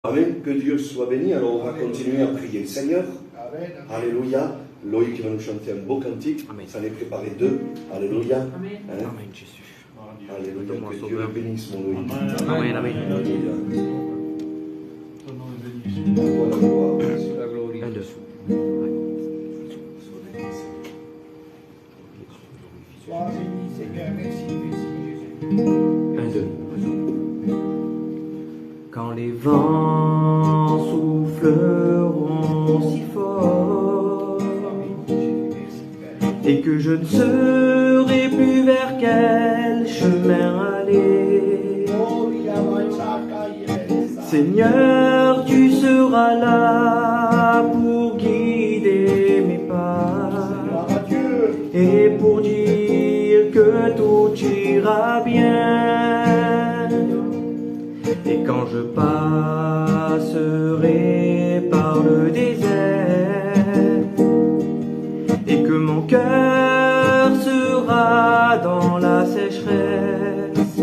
Amen, que Dieu soit béni. Alors on va continuer à prier le Seigneur. Amen. Alléluia. Loïc va nous chanter un beau cantique. Amen. Ça en est préparé deux. Alléluia. Amen. Hein? Amen, Jésus. Alléluia. Que Dieu le bénisse, mon Loïc. Amen, amen. Alléluia. Ton nom est béni. À toi la gloire. La gloire. Un, deux. Sois béni, Seigneur. Merci, Jésus. Un, deux. Quand les vents souffleront si fort Sois béni, Jésus. Merci, Père. et que je ne saurai plus vers quel chemin aller, Seigneur, tu seras là pour guider mes pas et pour dire que tout ira bien. Et quand je passerai par le désert et que mon cœur sera dans la sécheresse,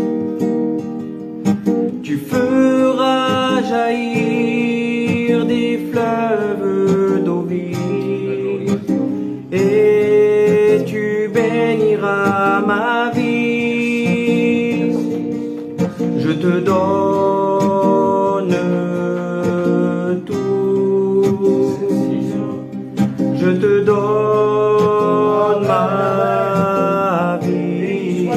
tu feras jaillir des fleuves d'eau vive et tu béniras ma vie. Je te donne tout, je te donne ma vie,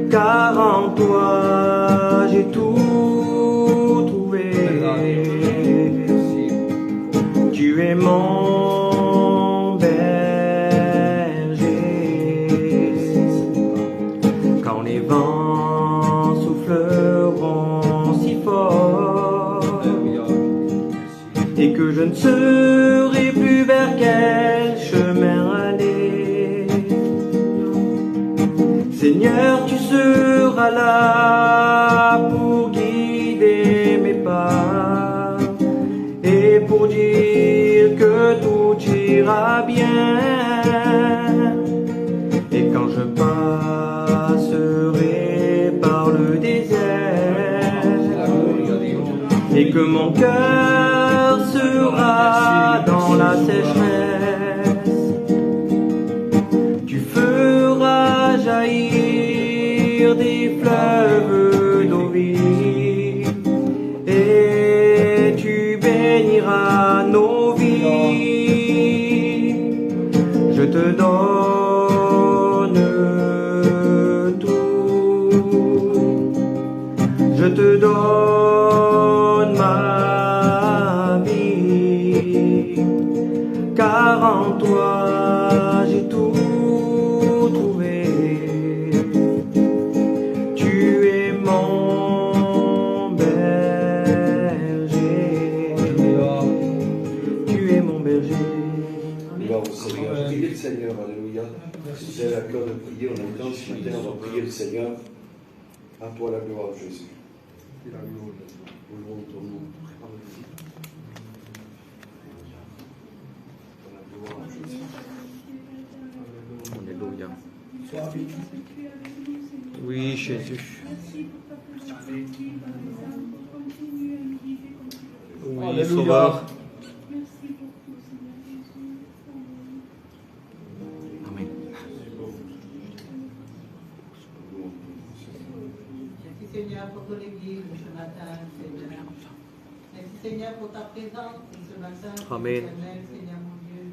car en toi j'ai tout trouvé. Tu es mon berger. Quand les vents souffleront si fort et que je ne saurai plus vers quel chemin aller, Seigneur, tu seras là pour guider mes pas et pour dire que tout ira bien. Et quand je passerai par le désert et que mon cœur sera dans la sécheresse, tu feras jaillir des fleuves d'eau vive et tu béniras nos vies. Je te donne tout, je te donne ma vie, car en toi j'ai tout trouvé. Tu es mon berger, tu es mon berger. Gloire au Seigneur. Priez le Seigneur. Alléluia. Si vous avez à cœur de prier, on a le temps ce matin, on va prier le Seigneur. À toi la gloire, Jésus. Nous louons ton nom. La gloire, Jésus. Alléluia. Sois béni. Oui, Jésus. Oui, Alléluia. Sauveur. Amen. Merci Seigneur pour ton église ce matin, Seigneur. Merci Seigneur pour ta présence ce matin. Amen. Seigneur mon Dieu.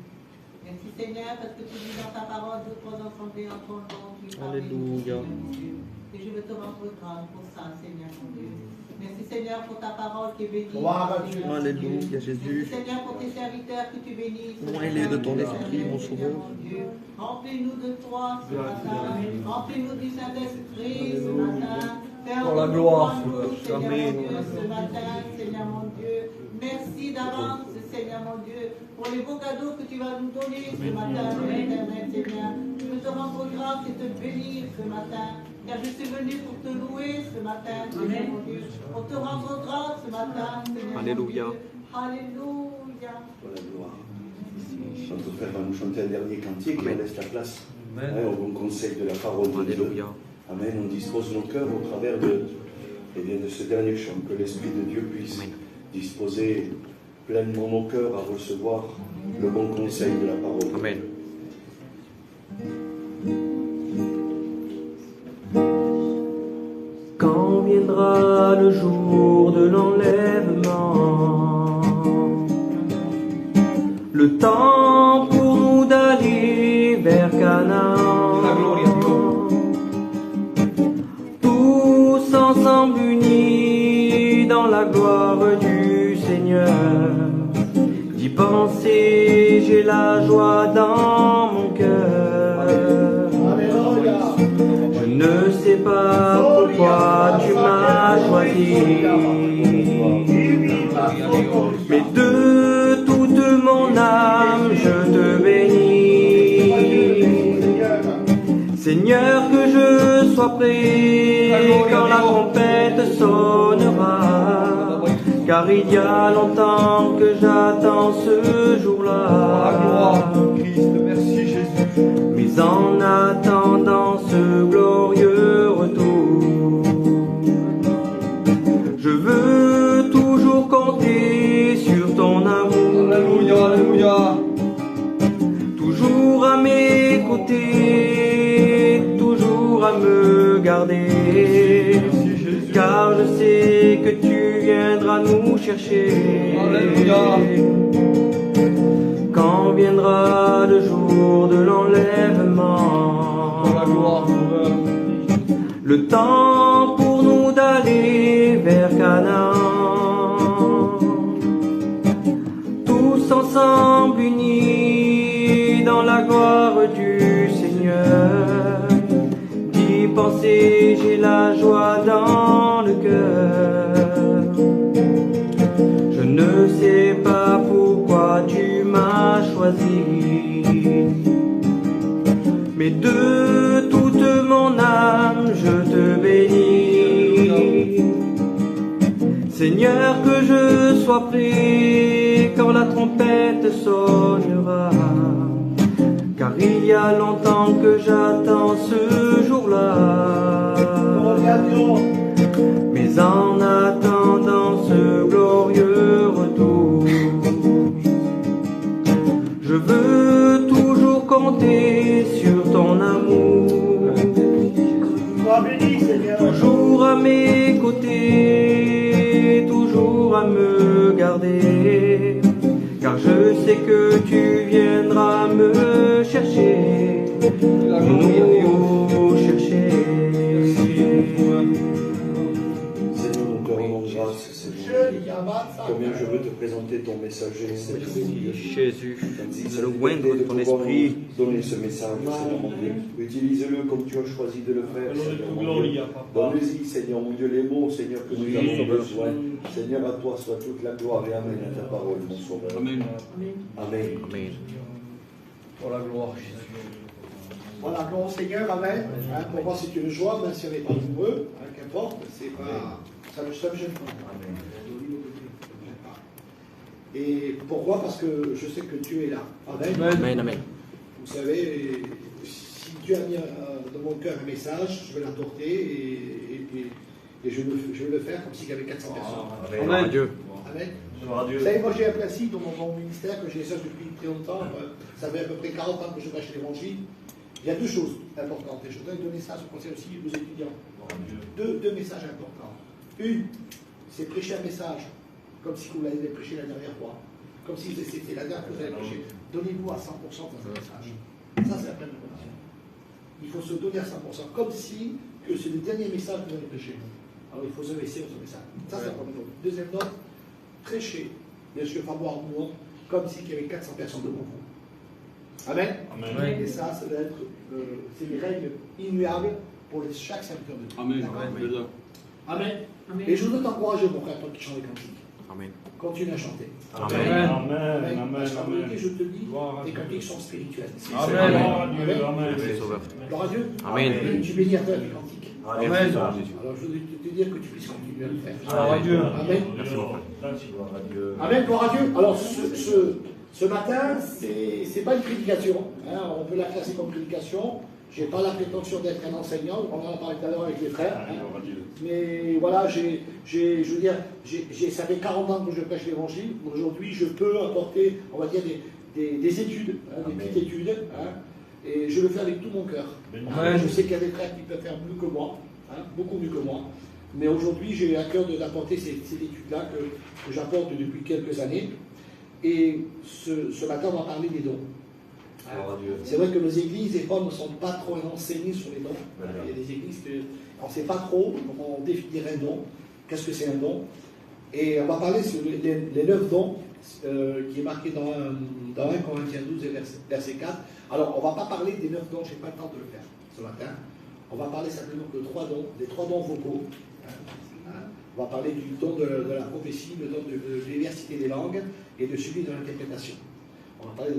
Merci Seigneur parce que tu dis dans ta parole de trois assemblées en ton nom. Alléluia. Et je veux te rendre grâce pour ça, Seigneur mon Dieu. Merci Seigneur pour ta parole qui est bénie. Gloire à Dieu. Alléluia, Jésus. Merci Seigneur pour tes serviteurs que tu bénis. Oins-les de ton esprit, mon Sauveur. Remplis-nous de toi ce matin. Remplis-nous du Saint-Esprit ce matin. Pour la gloire, Seigneur mon Amen. Dieu, ce matin, Seigneur mon Dieu. Merci d'avance, Seigneur mon Dieu, pour les beaux cadeaux que tu vas nous donner ce matin, éternel Seigneur. Je veux te rendre grâce et te bénir ce matin. Car je suis venu pour te louer ce matin, Seigneur mon Dieu. Pour te rendre grâce ce matin, Seigneur. Alléluia. Mon Dieu. Alléluia. Pour la gloire. Notre frère va nous chanter un dernier cantique et on laisse la place au bon conseil de la parole de Dieu. Alléluia. Amen. On dispose nos cœurs au travers de Et bien de ce dernier chant, que l'Esprit de Dieu puisse disposer pleinement nos cœurs à recevoir le bon conseil de la parole. Amen. Quand viendra le jour de l'enlèvement, le temps pour nous d'aller vers Canaan, tous ensemble unis dans la gloire du Seigneur, d'y penser, j'ai la joie dans mon cœur. Je ne sais pas pourquoi tu m'as choisi, mais de toute mon âme je te bénis. Seigneur, que je sois prêt quand la trompette sonnera, car il y a longtemps que j'attends ce jour-là. Mais en attendant ce glorieux retour, je veux toujours compter sur ton amour. Alléluia, alléluia. Toujours à mes côtés, toujours à me garder, car je sais que tu viendras nous chercher. Alléluia. Quand viendra le jour de l'enlèvement, Pour la gloire, le temps pour nous d'aller vers Canaan, tous ensemble unis dans la gloire du Seigneur, d'y penser, j'ai la joie dans le cœur. Je ne sais pas pourquoi tu m'as choisi, mais de toute mon âme je te bénis. Seigneur, que je sois prêt quand la trompette sonnera, car il y a longtemps que j'attends ce jour-là. Mais en attendant ce glorieux retour, je veux toujours compter sur ton amour. Toujours à mes côtés, toujours à me garder, car je sais que tu viendras me chercher, nous chercher. Seigneur, nous te rendons grâce, Seigneur. Combien je veux te présenter ton messager, Seigneur. Jésus, le moindre de ton esprit. Donner ce message, Seigneur mon Dieu. Utilise-le comme tu as choisi de le faire, Seigneur mon Dieu. Donne-y, Seigneur mon Dieu, les mots, Seigneur, que nous avons besoin. Seigneur, à toi soit toute la gloire et amen à ta parole, mon Sauveur. Amen. Amen. Amen. Pour la gloire, Jésus. Voilà, gloire au Seigneur, amen. Pour moi, c'est une joie, même si on n'est pas nombreux, qu'importe, c'est pas. Ça ne me gêne pas. Et pourquoi? Parce que je sais que Dieu est là. Amen. Amen, amen. Vous savez, si Dieu a mis dans mon cœur un message, je vais l'apporter et je vais le faire comme s'il y avait 400 personnes. Amen. Dieu. Amen. Vous savez, moi j'ai un principe dans mon ministère que j'ai ça depuis très longtemps. Ça fait à peu près 40 ans que je prêche l'évangile. Il y a deux choses importantes. Et je voudrais donner ça, ce conseil aussi aux étudiants. Deux messages importants. Une, c'est prêcher un message comme si vous l'avez prêché la dernière fois. Comme si c'était la dernière fois que vous avez prêché. Donnez-vous à 100% dans un message. Ça, c'est la première condition. Il faut se donner à 100%, comme si que c'est le dernier message que vous avez prêché. Alors il faut se laisser dans ce message. Ça, c'est la première note. Deuxième note, prêcher, bien sûr, pas boire de monde, comme s'il y avait 400 personnes devant vous. Amen. Amen. Et ça doit être, c'est des règles immuables pour chaque serviteur de Dieu. Amen. Amen. Amen. Et je voudrais t'encourager, mon frère, toi qui chantes les cantiques. Amen. Continue à chanter. Amen. Parce qu'en vérité, je te dis, tes cantiques sont spirituels. Amen. Amen. Sauveur. Gloire à Dieu. Amen. Et tu bénis à toi les cantiques. Amen. Alors je voudrais te dire que tu puisses continuer à le faire. Gloire à Dieu. Amen. Merci mon frère. Amen, gloire à Dieu. Alors ce matin, c'est pas une prédication. Hein, on peut la classer comme prédication. Je n'ai pas la prétention d'être un enseignant, on en a parlé tout à l'heure avec les frères. Mais voilà, je veux dire, ça fait 40 ans que je prêche l'évangile. Aujourd'hui, je peux apporter, on va dire, des études, des petites études. Et je le fais avec tout mon cœur. Je sais qu'il y a des frères qui peuvent faire mieux que moi, beaucoup mieux que moi. Mais aujourd'hui, j'ai à cœur d'apporter ces études-là que j'apporte depuis quelques années. Et ce matin, on va parler des dons. C'est vrai que nos églises, des fois, ne sont pas trop renseignées sur les dons. Il y a des églises on ne sait pas trop comment définir un don. Qu'est-ce que c'est un don? Et on va parler sur les 9 dons qui est marqué dans 1 Corinthiens 12, verset 4. Alors, on ne va pas parler des 9 dons, je n'ai pas le temps de le faire ce matin. On va parler simplement de 3 dons, des 3 dons vocaux. On va parler du don de la prophétie, le don de l'université des langues et de celui de l'interprétation. On va parler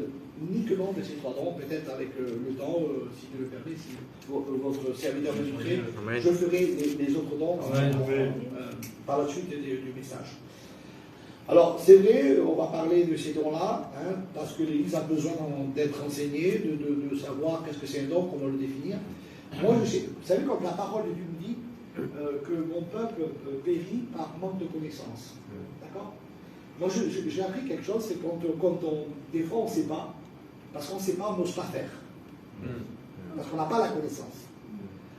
uniquement de ces 3 dons, peut-être avec le temps, si Dieu le permet, si votre serviteur me montrer, je ferai les autres dons par la suite du message. Alors, c'est vrai, on va parler de ces dons-là, parce que l'Église a besoin d'être enseignée, de savoir qu'est-ce que c'est un don, comment le définir. Moi, je sais, vous savez, comme la parole de Dieu me dit, que mon peuple périt par manque de connaissances. D'accord? Moi, j'ai appris quelque chose, c'est quand des fois, on ne sait pas, parce qu'on ne sait pas, on n'ose pas faire. Parce qu'on n'a pas la connaissance.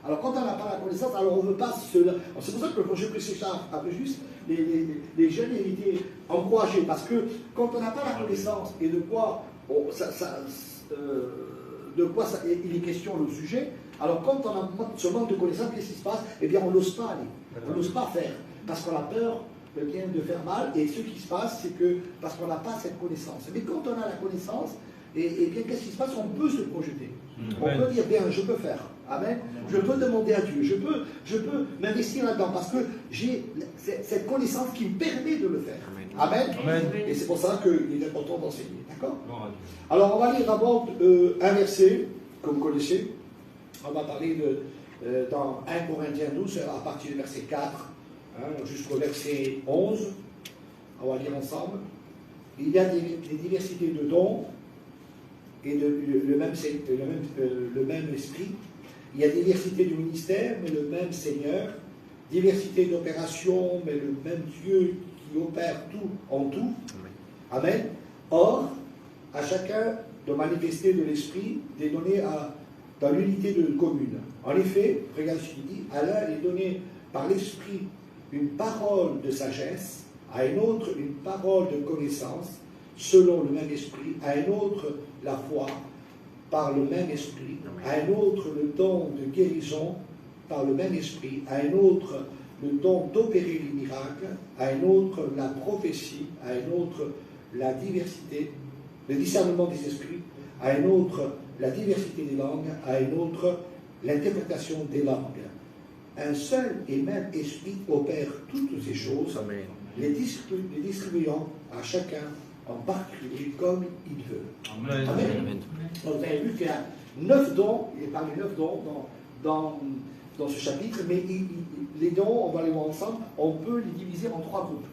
Alors, quand on n'a pas la connaissance, alors on ne veut pas se... C'est pour ça que quand je prêchais ça à Juste, les jeunes étaient encouragés, parce que quand on n'a pas la connaissance et de quoi il est question le sujet, alors quand on a ce manque de connaissance, qu'est-ce qui se passe? Eh bien, on n'ose pas aller, on n'ose pas faire, parce qu'on a peur de faire mal, et ce qui se passe, c'est que parce qu'on n'a pas cette connaissance. Mais quand on a la connaissance, et bien qu'est-ce qui se passe? On peut se projeter. On peut dire, bien, je peux faire. Amen. Je peux demander à Dieu. Je peux m'investir là-dedans parce que j'ai cette connaissance qui me permet de le faire. Amen. Amen. Et c'est pour ça qu'il est important d'enseigner. D'accord? Alors, on va lire d'abord un verset que vous connaissez. On va parler dans 1 Corinthiens 12, à partir du verset 4 jusqu'au verset 11. On va lire ensemble. Il y a des diversités de dons et le même esprit. Il y a diversité du ministère, mais le même Seigneur. Diversité d'opérations, mais le même Dieu qui opère tout en tout. Amen. Or, à chacun de manifester de l'esprit des données dans l'unité commune. En effet, regardez ce qu'il dit, à l'un est donné par l'esprit une parole de sagesse, à un autre une parole de connaissance, selon le même esprit, à un autre la foi, par le même esprit, à un autre le don de guérison, par le même esprit, à un autre le don d'opérer les miracles, à un autre la prophétie, à un autre la diversité, le discernement des esprits, à un autre la diversité des langues, à un autre l'interprétation des langues. Un seul et même esprit opère toutes ces choses, les distribuant à chacun en particulier comme il veut. Amen. Amen. Donc, vous avez vu qu'il y a 9 dons, il est parmi 9 dons dans ce chapitre, mais les dons, on va les voir ensemble, on peut les diviser en 3 groupes.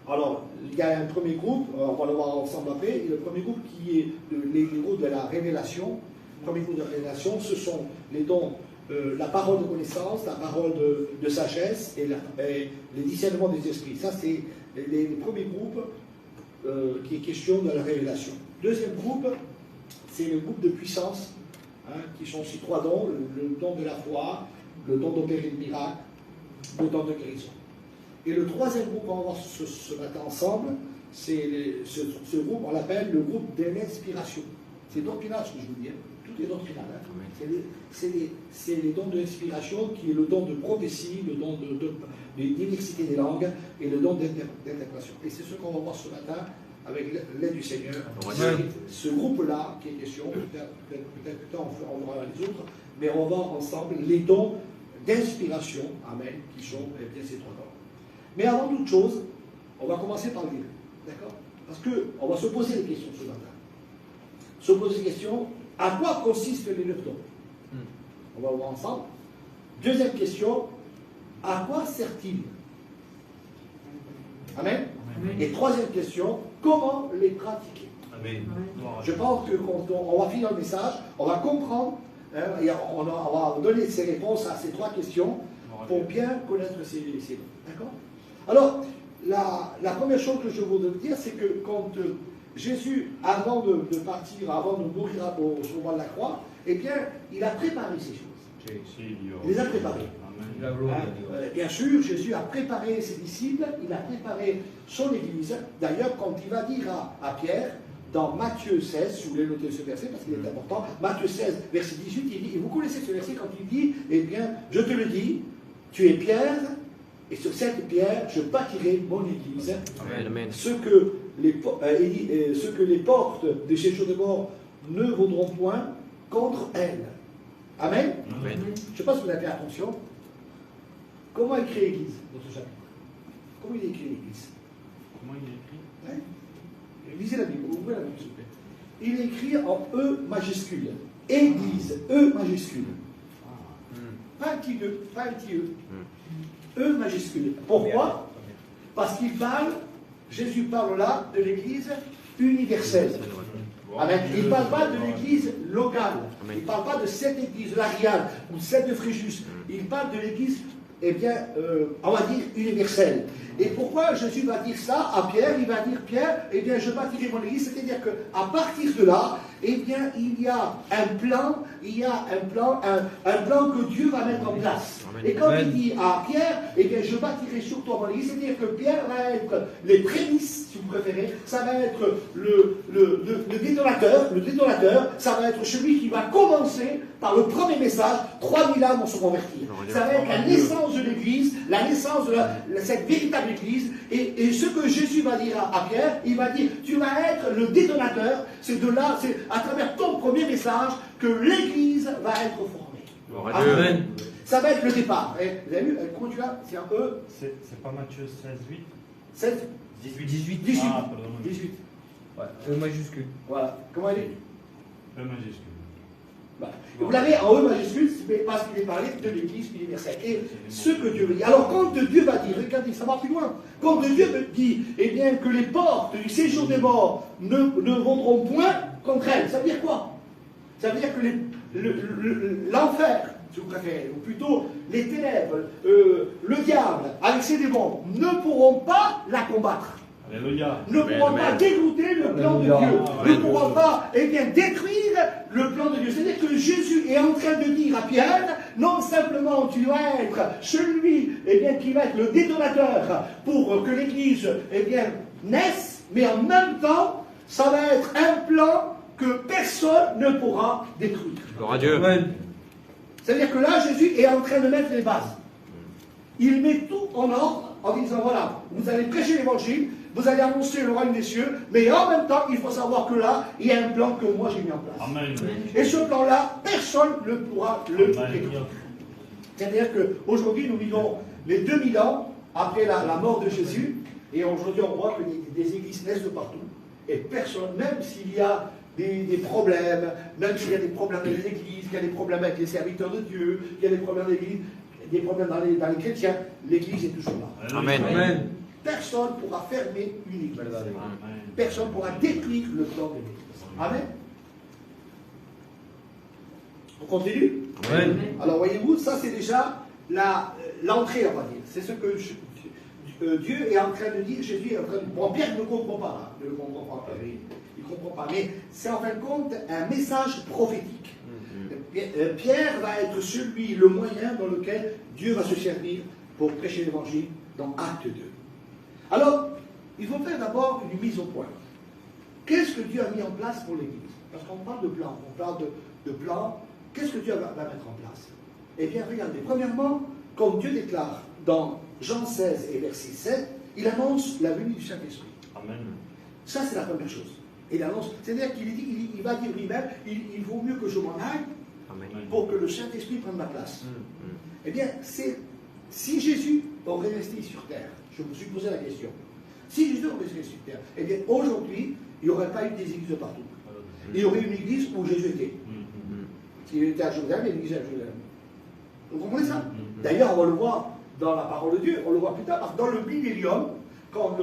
Alors, il y a un premier groupe, on va le voir ensemble après, et le premier groupe qui est les groupes de la révélation. Le premier groupe de révélation, ce sont les dons, la parole de connaissance, la parole de sagesse et les discernements des esprits. Ça, c'est les premiers groupes qui est question de la révélation. Deuxième groupe, c'est le groupe de puissance, qui sont ces 3 dons, le don de la foi, le don d'opérer le miracle, le don de guérison. Et le troisième groupe qu'on va voir ce matin ensemble, c'est ce groupe, on l'appelle le groupe de l'inspiration. C'est doctrinal ce que je vous dis, tout est doctrinal. C'est les dons de l'inspiration qui est le don de prophétie, le don de diversité des langues et le don d'interprétation. Et c'est ce qu'on va voir ce matin avec l'aide du Seigneur. Ce groupe-là, qui est question, peut-être plus tard on verra les autres, mais on va ensemble les dons d'inspiration, amen, qui sont bien ces 3 dons. Mais avant toute chose, on va commencer par le lire, d'accord? Parce qu'on va se poser des questions ce matin. Se poser des questions, à quoi consistent les 9 dons? On va le voir ensemble. Deuxième question, à quoi sert-il? Amen. Amen. Et troisième question, comment les pratiquer? Amen. Je pense que quand on va finir le message, on va comprendre Hein, et on va donner ces réponses à ces 3 questions pour bien connaître ces noms. D'accord? Alors, la première chose que je voudrais dire, c'est que quand Jésus, avant de partir, avant de mourir au moment de la croix, eh bien, il a préparé ces choses. Il les a préparées. Bien sûr, Jésus a préparé ses disciples, il a préparé son Église. D'ailleurs, quand il va dire à Pierre, dans Matthieu 16, si vous voulez noter ce verset, parce qu'il est important, Matthieu 16, verset 18, il dit, et vous connaissez ce verset quand il dit, eh bien, je te le dis, tu es Pierre, et sur cette pierre, je bâtirai mon Église. Amen. Ce que les portes de ces jours de mort ne vaudront point contre elle. Amen. Amen. Je ne sais pas si vous avez fait attention. Comment est écrit l'Église dans ce chapitre? Comment il est écrit l'Église? Comment il est écrit? Lisez la Bible, ouvrez la Bible s'il vous plaît. Il est écrit en E majuscule. Église, E majuscule. Pas un petit E, pas un petit E. E majuscule. Pourquoi? Parce qu'il parle, Jésus parle là de l'Église universelle. Amen. Il ne parle pas de l'Église locale. Il ne parle pas de cette Église, l'Ariane, ou celle de Fréjus. Il parle de l'Église, eh bien, on va dire universelle. Et pourquoi Jésus va dire ça à Pierre? Il va dire, Pierre, eh bien, je bâtirai mon Église. C'est-à-dire qu'à partir de là, eh bien, il y a un plan, un plan que Dieu va mettre en place. Amen. Et quand Amen. il dit à Pierre, eh bien, je bâtirai sur toi mon Église, c'est-à-dire que Pierre va être les prémices, si vous préférez, ça va être le détonateur, ça va être celui qui va commencer par le premier message, 3000 âmes vont se convertir. Ça va être la naissance de l'Église, la naissance de cette véritable Église, et ce que Jésus va dire à Pierre, il va dire, tu vas être le détonateur, c'est de là, c'est à travers ton premier message que l'Église va être formée. Amen. Ça va être le départ. Vous avez vu, comment tu l'as? C'est un E. C'est pas Matthieu 16, 8? 16 18. 18. Ah, pardon. 18. Ouais, E majuscule. Voilà. Comment elle est? E majuscule. Voilà. Et vous l'avez en E majuscule, mais parce qu'il est parlé de l'Église universelle. Et ce que Dieu veut dire. Alors quand Dieu va dire, regardez, ça va plus loin. Quand Dieu dit, eh bien, que les portes du séjour des morts ne vaudront point contre elle, ça veut dire quoi? Ça veut dire que l'enfer, si vous préférez, ou plutôt les ténèbres, le diable, avec ses démons, ne pourront pas la combattre. Alléluia. Ne pourront pas dégoûter le plan de Dieu. Ne pourront pas, eh bien, détruire le plan de Dieu. C'est-à-dire que Jésus est en train de dire à Pierre, non simplement tu vas être celui, eh bien, qui va être le détonateur pour que l'Église, eh bien, naisse, mais en même temps, ça va être un plan que personne ne pourra détruire. Gloire à Dieu. Amen. C'est-à-dire que là, Jésus est en train de mettre les bases. Il met tout en ordre en disant, voilà, vous allez prêcher l'Évangile, vous allez annoncer le royaume des cieux, mais en même temps, il faut savoir que là, il y a un plan que moi j'ai mis en place. Amen. Et ce plan-là, personne ne pourra le détruire. C'est-à-dire qu'aujourd'hui, nous vivons les 2000 ans après la mort de Jésus, et aujourd'hui, on voit que des églises naissent de partout, et personne, même s'il y a des problèmes, même s'il y a des problèmes dans les églises, qu'il y a des problèmes avec les serviteurs de Dieu, qu'il y a des problèmes dans les chrétiens, l'église est toujours là. Amen. Amen. Personne ne pourra fermer une église. Amen. Personne ne pourra détruire le plan de l'église. Amen. On continue? Amen. Alors voyez-vous, ça c'est déjà l'entrée, on va dire. C'est ce que Dieu est en train de dire, Jésus est en train de dire. Bon, Pierre ne comprend pas, hein, il ne comprend pas, il ne comprend pas, mais c'est en fin de compte un message prophétique. Pierre va être celui, le moyen dans lequel Dieu va se servir pour prêcher l'évangile dans Acte 2. Alors, il faut faire d'abord une mise au point. Qu'est-ce que Dieu a mis en place pour l'Église? Parce qu'on parle de plan, on parle de plan. Qu'est-ce que Dieu va mettre en place? Eh bien, regardez, premièrement, comme Dieu déclare dans Jean 16 et verset 7, il annonce la venue du Saint-Esprit. Amen. Ça, c'est la première chose. Il annonce, c'est-à-dire qu'il va dire lui-même, il vaut mieux que je m'en aille pour que le Saint-Esprit prenne ma place. Eh bien, si Jésus aurait resté sur terre, je me suis posé la question, si Jésus aurait resté sur terre, eh bien, aujourd'hui, il n'y aurait pas eu des églises de partout. Il y aurait une église où Jésus était. S'il était à Jérusalem, il y a une église à Jérusalem. Vous comprenez ça? D'ailleurs, on va le voir dans la parole de Dieu, on le voit plus tard, parce que dans le millénium, quand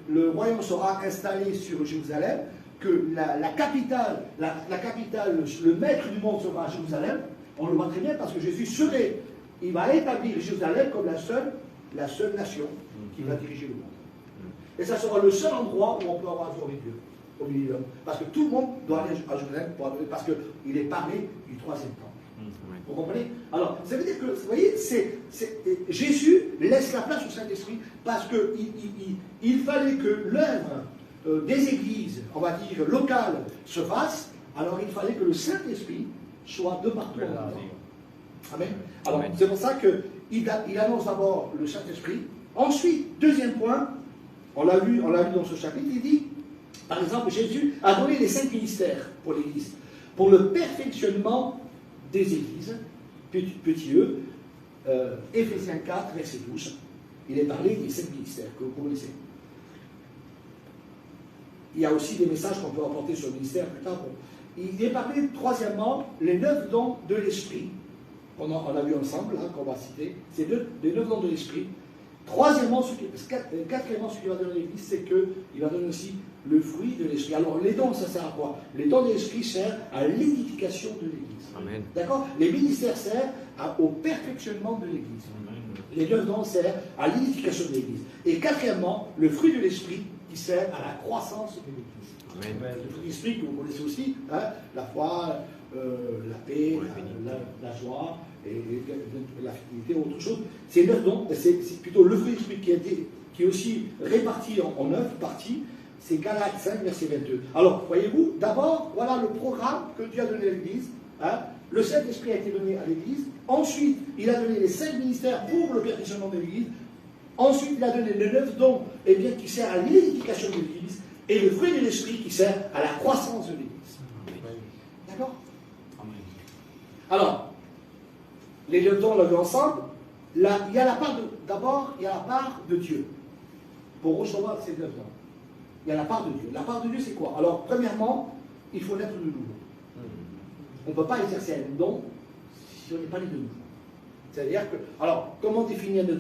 le royaume sera installé sur Jérusalem, que la capitale, le maître du monde sera à Jérusalem, on le voit très bien parce que Jésus il va établir Jérusalem comme la seule nation qui va diriger le monde. Et ça sera le seul endroit où on peut avoir adoré Dieu, au milieu de l'homme. Parce que tout le monde doit aller à Jérusalem pour adorer, parce qu'il est parlé du troisième temps. Vous comprenez? Alors, ça veut dire que, vous voyez, Jésus laisse la place au Saint-Esprit parce qu'il fallait que l'œuvre des églises, on va dire, locales, se fasse, alors il fallait que le Saint-Esprit soit de partout. Amen. Alors, c'est pour ça qu'il annonce d'abord le Saint-Esprit. Ensuite, deuxième point, on l'a vu dans ce chapitre, il dit, par exemple, Jésus a donné les 5 ministères pour l'Église, pour le perfectionnement des églises, petit e, Éphésiens 4, verset 12, il est parlé des 5 ministères que vous connaissez. Il y a aussi des messages qu'on peut apporter sur le ministère plus tard. Il est parlé, troisièmement, les 9 dons de l'Esprit. On a vu ensemble, là, qu'on va citer, c'est les 9 dons de l'Esprit. Troisièmement, quatrièmement, ce qu'il va donner à l'Église, c'est qu'il va donner aussi le fruit de l'Esprit. Alors, les dons, ça sert à quoi? Les dons de l'Esprit servent à l'édification de l'Église. D'accord? Les ministères servent au perfectionnement de l'Église. Les 9 dons servent à l'édification de l'Église. Et quatrièmement, le fruit de l'Esprit qui sert à la croissance de l'Église. Le fruit de l'Esprit que vous connaissez aussi, hein, la foi, la paix, la joie, et la fidélité ou autre chose. C'est 9 dons, c'est plutôt le fruit de l'Esprit qui est aussi réparti en 9 parties. C'est Galates 5, verset 22. Alors, voyez-vous, d'abord, voilà le programme que Dieu a donné à l'Église. Hein. Le Saint-Esprit a été donné à l'Église. Ensuite, il a donné les 5 ministères pour le perfectionnement de l'Église. Ensuite, il a donné les 9 dons qui servent à l'édification de l'Église. Et le fruit de l'Esprit qui sert à la croissance de l'Église. D'accord? Alors, les 9 dons, on l'a vu ensemble. Là, il y a la part d'abord, il y a la part de Dieu. Pour recevoir ces 9 dons. Il y a la part de Dieu. La part de Dieu, c'est quoi? Alors, premièrement, il faut naître de nouveau. On ne peut pas exercer un don si on n'est pas né de nouveau. C'est-à-dire que, alors, comment définir né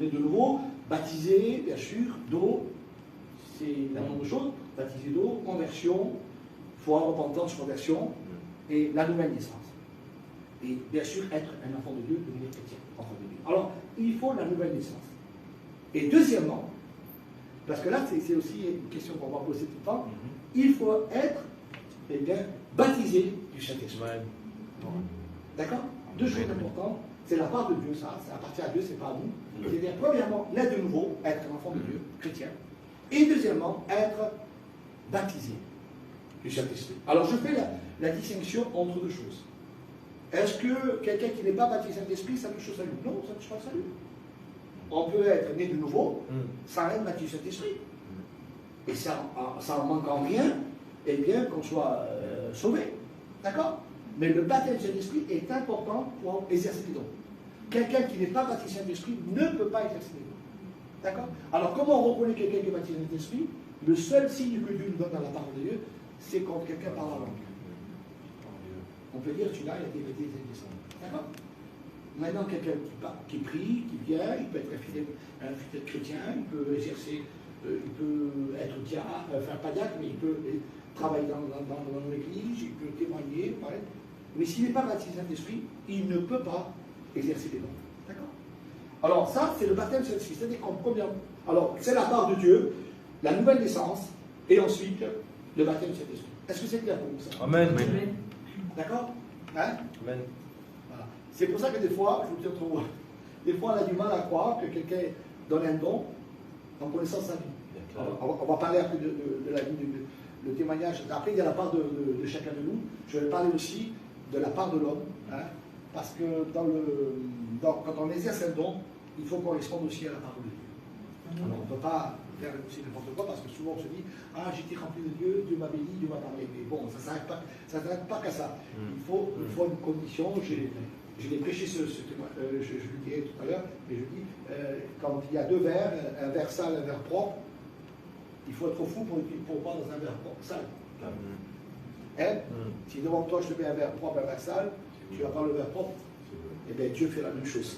de nouveau? Baptisé, bien sûr, d'eau, c'est la même chose. Baptisé d'eau, conversion, foi, repentance, conversion, et la nouvelle naissance. Et bien sûr, être un enfant de Dieu, devenir chrétien, enfant de Dieu. Alors, il faut la nouvelle naissance. Et deuxièmement, parce que là, c'est aussi une question qu'on va poser tout le temps, il faut être, eh bien, baptisé du Saint-Esprit. D'accord? 2 choses importantes. C'est la part de Dieu, ça appartient à Dieu, c'est pas à nous. C'est-à-dire, premièrement, naître de nouveau, être un enfant de Dieu, chrétien. Et deuxièmement, être baptisé du Saint-Esprit. Alors, je fais la distinction entre 2 choses. Est-ce que quelqu'un qui n'est pas baptisé du Saint-Esprit, ça touche au salut? Non, ça ne touche pas au salut. On peut être né de nouveau sans être baptisé du Saint-Esprit. Et ça en manque en rien, et bien qu'on soit sauvé. D'accord? Mais le baptême du Saint-Esprit est important pour exercer les dons. Quelqu'un qui n'est pas baptisé du Saint-Esprit ne peut pas exercer les dons. D'accord? Alors, comment on reconnaît quelqu'un qui est baptisé du Saint-Esprit? Le seul signe que Dieu nous donne dans la parole de Dieu, c'est quand quelqu'un parle en langue. On peut dire, celui-là, il a été baptisé du Saint-Esprit. D'accord? Maintenant, quelqu'un qui prie, qui vient, il peut être un fidèle chrétien, il peut exercer, il peut être diacre, enfin pas diacre, mais il peut travailler dans l'église, il peut témoigner, pareil. Mais s'il n'est pas baptisé du Saint-Esprit, il ne peut pas exercer les dons. D'accord? Alors ça, c'est le baptême du Saint-Esprit. C'est-à-dire qu'on première. Alors, c'est la part de Dieu, la nouvelle naissance, et ensuite le baptême du Saint-Esprit. Est-ce que c'est clair pour vous ça? Amen. D'accord? Hein? Amen. Voilà. C'est pour ça que des fois, je vous dis trop, des fois on a du mal à croire que quelqu'un donne un don en connaissant sa vie. On va parler après de la vie, le témoignage. Après, il y a la part de chacun de nous. Je vais parler aussi de la part de l'homme. Hein, parce que quand on exerce un don, il faut qu'on corresponde aussi à la parole de Dieu. Alors, on ne peut pas faire aussi n'importe quoi, parce que souvent on se dit, ah, j'étais rempli de Dieu, Dieu m'a béni, Dieu m'a parlé. Mais bon, ça ne s'arrête pas qu'à ça. Il faut une condition. Je l'ai prêché je le dirai tout à l'heure, mais je dis, quand il y a 2 verres, un verre sale, un verre propre, il faut être fou pour boire dans un verre propre, sale. Hein? Si devant toi je te mets un verre propre, un verre sale, tu vas prendre le verre propre, et bien Dieu fait la même chose.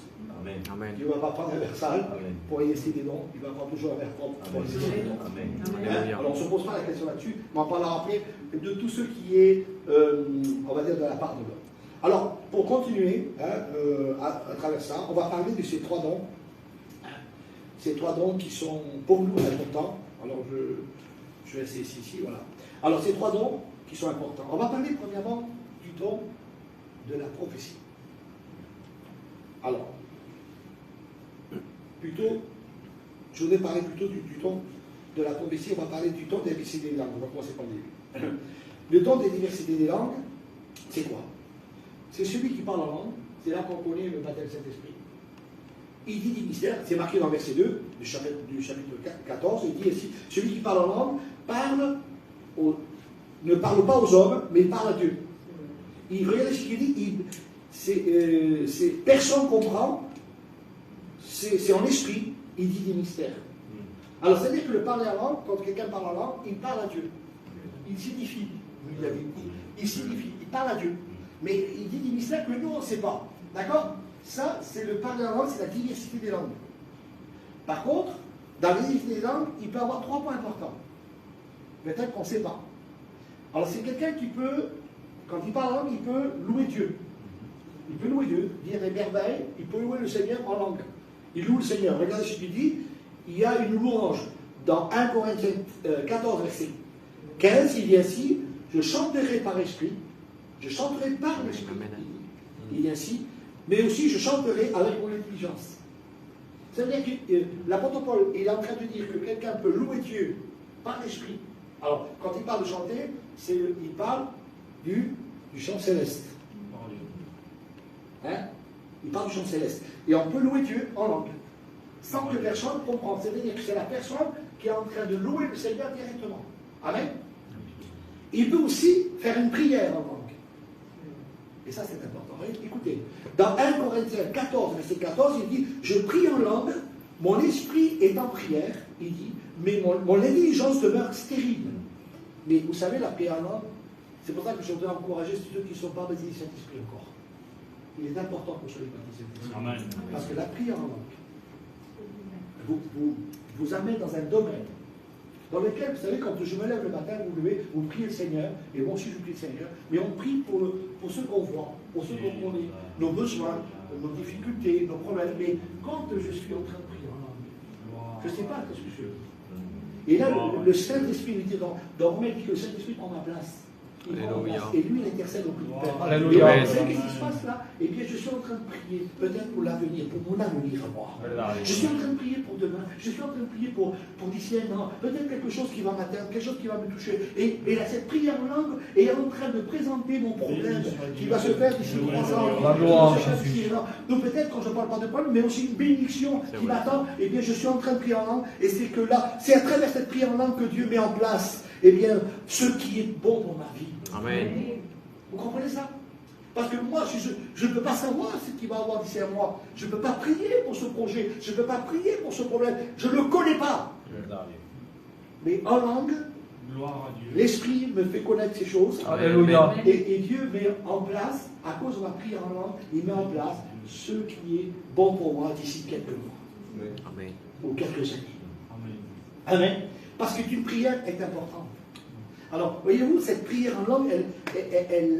Amen. Dieu ne va pas prendre un verre sale Amen. pour exercer des dons, il va prendre toujours un verre propre pour exercer des dons. Amen. Alléluia. Alors on ne se pose pas la question là-dessus, mais on parlera après de tout ce qui est, on va dire, de la part de l'homme. Alors, pour continuer à travers ça, on va parler de ces 3 dons. Ces 3 dons qui sont pour nous importants. Alors, je vais essayer ici, voilà. Alors, ces 3 dons qui sont importants. On va parler premièrement du don de la prophétie. Alors, plutôt, je voudrais parler plutôt du don de la prophétie. On va parler du don des diversités des langues. On va commencer par le début. Le don des diversités des langues, c'est quoi? C'est celui qui parle en langue. C'est là qu'on connaît le baptême du Saint-Esprit. Il dit des mystères, c'est marqué dans le verset 2 du chapitre 14, il dit ainsi, celui qui parle en langue ne parle pas aux hommes, mais parle à Dieu. Regardez ce qu'il dit, personne ne comprend, c'est en esprit, il dit des mystères. Alors, c'est-à-dire que le parler en langue, quand quelqu'un parle en langue, il parle à Dieu. Il signifie, il signifie, il parle à Dieu. Mais il dit des mystères que nous, on ne sait pas. D'accord? Ça, c'est le parler en langue, c'est la diversité des langues. Par contre, dans la diversité des langues, il peut avoir 3 points importants. Peut-être qu'on ne sait pas. Alors, c'est quelqu'un qui peut, quand il parle en langue, il peut louer Dieu. Il peut louer Dieu, dire des merveilles, il peut louer le Seigneur en langue. Il loue le Seigneur. Regardez ce qu'il dit. Il y a une louange dans 1 Corinthiens 14, verset 15. Il dit ainsi, je chanterai par esprit, je chanterai par l'esprit. Il dit ainsi, mais aussi je chanterai avec mon intelligence. Ça veut dire que l'apôtre Paul il est en train de dire que quelqu'un peut louer Dieu par l'esprit. Alors, quand il parle de chanter, il parle du chant céleste. Hein? Il parle du chant céleste. Et on peut louer Dieu en langue, sans que personne comprenne. C'est-à-dire que c'est la personne qui est en train de louer le Seigneur directement. Amen. Il peut aussi faire une prière en langue. Et ça, c'est important. Écoutez, dans 1 Corinthiens 14, verset 14, il dit, je prie en langue, mon esprit est en prière, il dit, mais mon intelligence demeure stérile. Mais vous savez, la prière en langue, c'est pour ça que je voudrais encourager ceux qui ne sont pas baptisés du Saint-Esprit encore. Il est important que vous soyez baptisés du Saint-Esprit. Parce que la prière en langue vous amène dans un domaine dans lequel, vous savez, quand je me lève le matin, vous priez le Seigneur, et moi aussi je prie le Seigneur, mais on prie pour ce qu'on voit, pour ce qu'on connaît, nos besoins, nos difficultés, nos problèmes. Mais quand je suis en train de prier en langue, je ne sais pas ce que je fais. Et là, le Saint-Esprit, il dit dans Romains, il dit que le Saint-Esprit prend ma place. Il prend ma place. Et lui, il intercède auprès du Père. Alléluia. Et vous savez qu'est-ce qui se passe là? Eh bien, je suis en train de prier, peut-être pour l'avenir, pour mon avenir à moi. Je suis en train de prier pour demain, je suis en train de prier pour d'ici un an, peut-être quelque chose qui va m'atteindre, quelque chose qui va me toucher. Et là, cette prière en langue est en train de présenter mon problème qui va se faire d'ici 3 ans. La gloire, Donc peut-être quand je ne parle pas de problème, mais aussi une bénédiction qui m'attend, eh bien, je suis en train de prier en langue, et c'est que là, c'est à travers cette prière en langue que Dieu met en place, eh bien, ce qui est bon dans ma vie. Amen. Vous comprenez ça? Parce que moi, je ne peux pas savoir ce qu'il va avoir d'ici à moi. Je ne peux pas prier pour ce projet. Je ne peux pas prier pour ce problème. Je ne le connais pas. Mais en langue, l'Esprit me fait connaître ces choses. Alléluia. Et Dieu met en place, à cause de ma prière en langue, il met en place ce qui est bon pour moi d'ici quelques mois. Amen. Ou quelques années. Amen. Parce qu'une prière est importante. Alors, voyez-vous, cette prière en langue,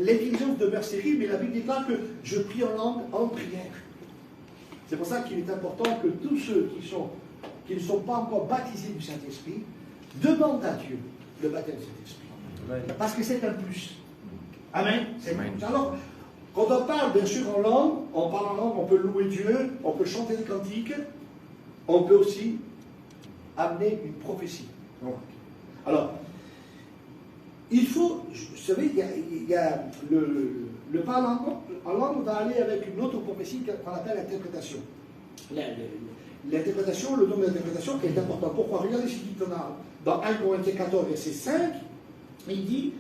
l'intelligence demeure stérile, mais la Bible déclare que je prie en langue en prière. C'est pour ça qu'il est important que tous ceux qui ne sont pas encore baptisés du Saint-Esprit demandent à Dieu le baptême du Saint-Esprit. Parce que c'est un plus. Amen. C'est un plus. Alors, quand on parle bien sûr en langue, on parle en langue, on peut louer Dieu, on peut chanter des cantiques, on peut aussi amener une prophétie. Alors, il faut, vous savez, il y a le parler en langue va aller avec une autre prophétie qu'on appelle l'interprétation. L'interprétation, le nom de l'interprétation est important. Pourquoi? Regardez ce qu'il dit dans 1 Corinthiens 14, verset 5. Il dit,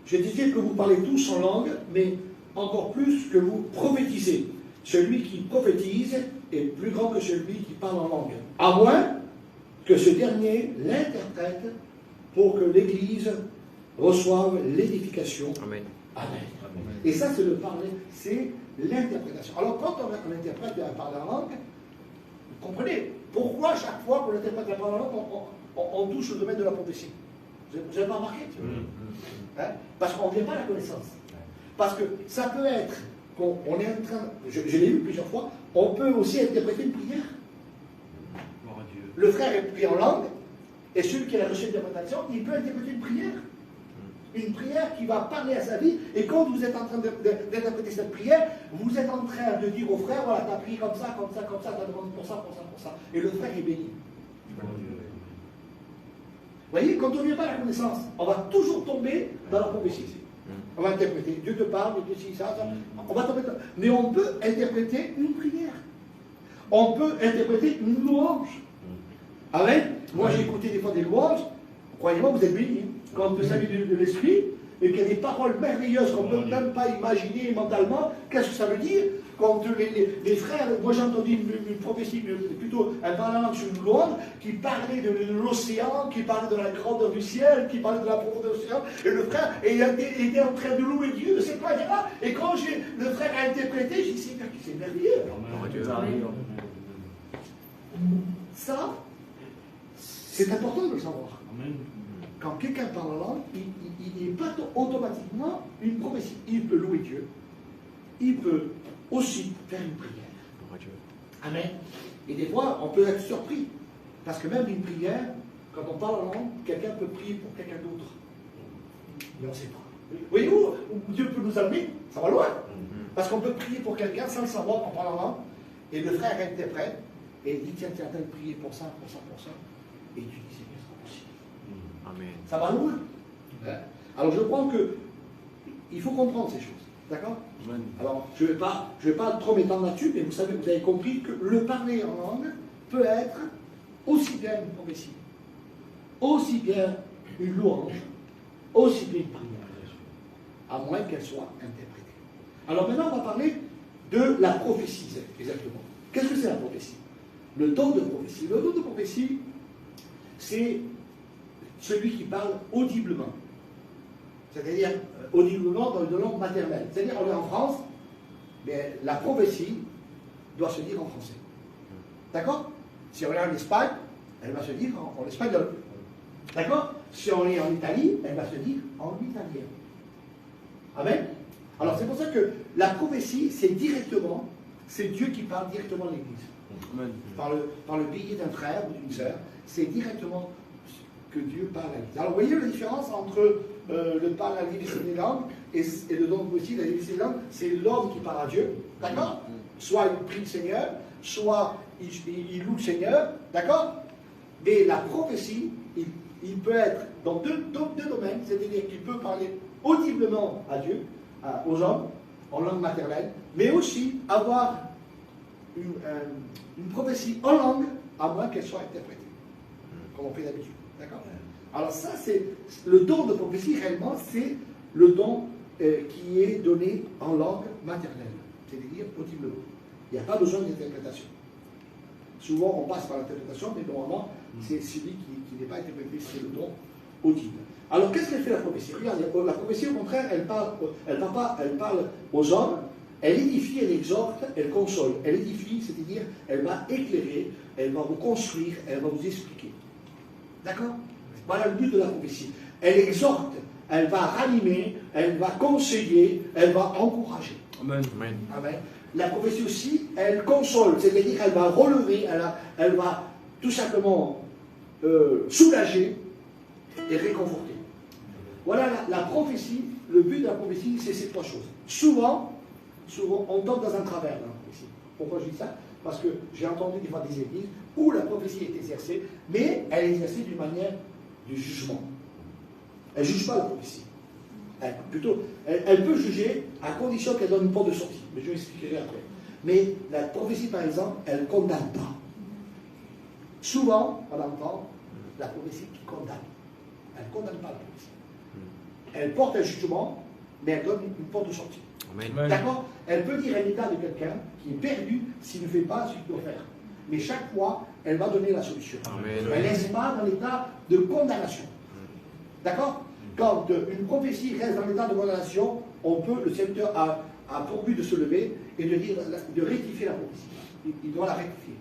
je disais que vous parlez tous en langue, mais encore plus que vous prophétisez. Celui qui prophétise est plus grand que celui qui parle en langue. À moins que ce dernier l'interprète pour que l'Église reçoive l'édification. Amen. Amen. Et ça, c'est le parler, c'est l'interprétation. Alors, quand on interprète et on parle en langue, Comprenez? Pourquoi chaque fois qu'on interprète la parole en langue, on touche le domaine de la prophétie? Vous n'avez pas remarqué? Hein? Parce qu'on ne vient pas à la connaissance. Parce que ça peut être qu'on est en train, je l'ai vu plusieurs fois, on peut aussi interpréter une prière. Gloire à Dieu. Le frère est pris en langue, et celui qui a reçu l'interprétation, il peut interpréter une prière. Une prière qui va parler à sa vie, et quand vous êtes en train d'interpréter cette prière, vous êtes en train de dire au frère, voilà, tu as prié comme ça, comme ça, comme ça, tu as demandé pour ça, pour ça, pour ça. Et le frère est béni. Gloire à Dieu. Vous voyez, quand on ne vient pas à la connaissance, on va toujours tomber dans la prophétie. On va interpréter, Dieu te parle, Dieu te dit ça, ça. On va tomber dans... Mais on peut interpréter une prière. On peut interpréter une louange. Amen. Moi, j'ai écouté des fois des louanges. Croyez-moi, vous êtes bénis. Quand on peut s'habiller de l'esprit, et qu'il y a des paroles merveilleuses qu'on ne peut même pas imaginer mentalement, qu'est-ce que ça veut dire? Quand les frères, moi j'ai entendu une prophétie, plutôt un parlant sur une louange, qui parlait de l'océan, qui parlait de la grandeur du ciel, qui parlait de la profondeur de l'océan, et le frère était en train de louer Dieu de cette manière-là, et quand le frère a interprété, j'ai dit, c'est merveilleux. Ça, c'est important de le savoir. Amen. Quand quelqu'un parle en langue, il n'est pas automatiquement une prophétie. Il peut louer Dieu. Il peut aussi faire une prière. Amen. Et des fois, on peut être surpris. Parce que même une prière, quand on parle en langue, quelqu'un peut prier pour quelqu'un d'autre. Mais on ne sait pas. Voyez-vous, où Dieu peut nous amener, ça va loin. Parce qu'on peut prier pour quelqu'un sans le savoir en parlant en langue. Et le frère interprète. Et il dit, tiens, tu es en train de prier pour ça, pour ça, pour ça. Et tu dis, c'est bien, c'est pas possible. Amen. Ça va loin. Alors je crois que il faut comprendre ces choses. D'accord? Alors je ne vais pas trop m'étendre là-dessus, mais vous avez compris que le parler en langue peut être aussi bien une prophétie, aussi bien une louange, aussi bien une prière, à moins qu'elle soit interprétée. Alors maintenant on va parler de la prophétie exactement. Qu'est-ce que c'est la prophétie? Le don de prophétie. Le don de prophétie, c'est celui qui parle audiblement. C'est-à-dire audiblement dans une langue maternelle. C'est-à-dire, on est en France, mais la prophétie doit se dire en français. D'accord? Si on est en Espagne, elle va se dire en espagnol. D'accord? Si on est en Italie, elle va se dire en italien. Amen? Alors c'est pour ça que la prophétie, c'est directement, c'est Dieu qui parle directement à l'Église. Par le biais d'un frère ou d'une sœur, c'est directement que Dieu parle à l'Église. Alors vous voyez la différence entre le parle à l'Église des langues et le don de prophétie. La l'Église des langues, c'est l'homme qui parle à Dieu, d'accord? Soit il prie le Seigneur, soit il loue le Seigneur, d'accord? Mais la prophétie, il peut être dans deux domaines, c'est-à-dire qu'il peut parler audiblement à Dieu, aux hommes, en langue maternelle, mais aussi avoir une prophétie en langue, à moins qu'elle soit interprétée, comme on fait d'habitude. D'accord? Alors ça, c'est le don de prophétie, réellement, c'est le don qui est donné en langue maternelle, c'est-à-dire audiblement. Il n'y a pas besoin d'interprétation. Souvent, on passe par l'interprétation, mais normalement, c'est celui qui n'est pas interprété, c'est le don audible. Alors, qu'est-ce qu'elle fait la prophétie? Regardez, la prophétie, au contraire, elle parle aux hommes, elle édifie, elle exhorte, elle console. Elle édifie, c'est-à-dire, elle va éclairer, elle va vous construire, elle va vous expliquer. D'accord? Voilà le but de la prophétie. Elle exhorte, elle va ranimer, elle va conseiller, elle va encourager. Amen. Amen. La prophétie aussi, elle console, c'est-à-dire elle va relever, elle va tout simplement soulager et réconforter. Voilà la prophétie, le but de la prophétie, c'est ces trois choses. Souvent, on tombe dans un travers dans la prophétie. Pourquoi je dis ça? Parce que j'ai entendu des fois des églises où la prophétie est exercée, mais elle est exercée d'une manière de jugement. Elle ne juge pas la prophétie. Elle peut juger à condition qu'elle donne une porte de sortie. Mais je vais expliquer après. Mais la prophétie, par exemple, elle ne condamne pas. Souvent, on entend la prophétie qui condamne. Elle ne condamne pas la prophétie. Elle porte un jugement, mais elle donne une porte de sortie. D'accord? Elle peut dire à l'état de quelqu'un qui est perdu s'il ne fait pas ce qu'il doit faire. Mais chaque fois, elle va donner la solution. Elle ne laisse pas dans l'état de condamnation. D'accord? Quand une prophétie reste dans l'état de condamnation, le Seigneur a pour but de se lever et de rectifier la prophétie. Il doit la rectifier.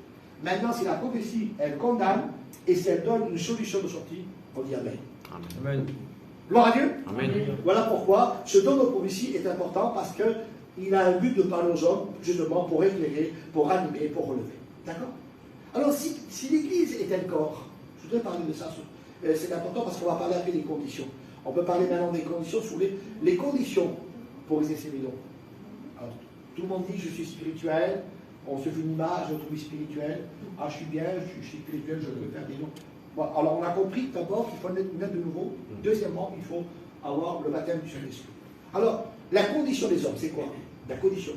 Maintenant, si la prophétie, elle condamne, et si elle donne une solution de sortie, on dit Amen. Amen. Gloire à Dieu. Amen. Voilà pourquoi ce don de prophétie est important, parce qu'il a un but de parler aux hommes, justement pour éclairer, pour animer, pour relever. D'accord? Alors, si l'Église est un corps, je voudrais parler de ça, c'est important parce qu'on va parler après des conditions. On peut parler maintenant des conditions sous les conditions pour exercer les dons. Alors, tout le monde dit je suis spirituel, on se fait une image, je trouve spirituel, ah je suis bien, je suis spirituel, je peux faire des dons. Bon, alors on a compris d'abord qu'il faut naître de nouveau. Deuxièmement, il faut avoir le baptême du Saint-Esprit. Alors, la condition des hommes, c'est quoi? La condition.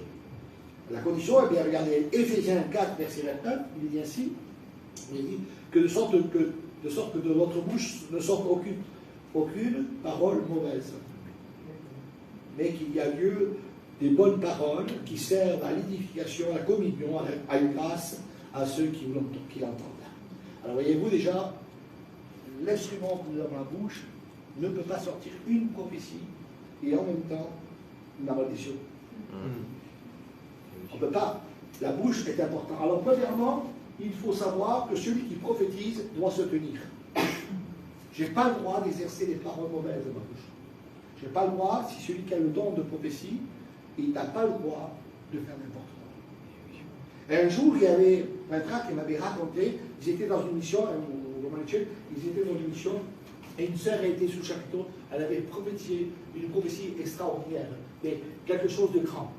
La condition, eh bien, regardez, Éphésiens 4, verset 29, il dit ainsi, il dit que de sorte que de votre bouche ne sorte aucune parole mauvaise, mais qu'il y a lieu des bonnes paroles qui servent à l'édification, à la communion, à une grâce à ceux qui l'entendent. Alors voyez-vous déjà, l'instrument que nous avons dans la bouche ne peut pas sortir une prophétie et en même temps une malédiction. On ne peut pas. La bouche est importante. Alors premièrement, il faut savoir que celui qui prophétise doit se tenir. Je n'ai pas le droit d'exercer des paroles mauvaises de ma bouche. Je n'ai pas le droit, si celui qui a le don de prophétie, il n'a pas le droit de faire n'importe quoi. Et un jour, il y avait un frère qui m'avait raconté, ils étaient dans une mission, ils étaient dans une mission, et une sœur a été sous le chapiteau, elle avait prophétisé une prophétie extraordinaire, mais quelque chose de grand.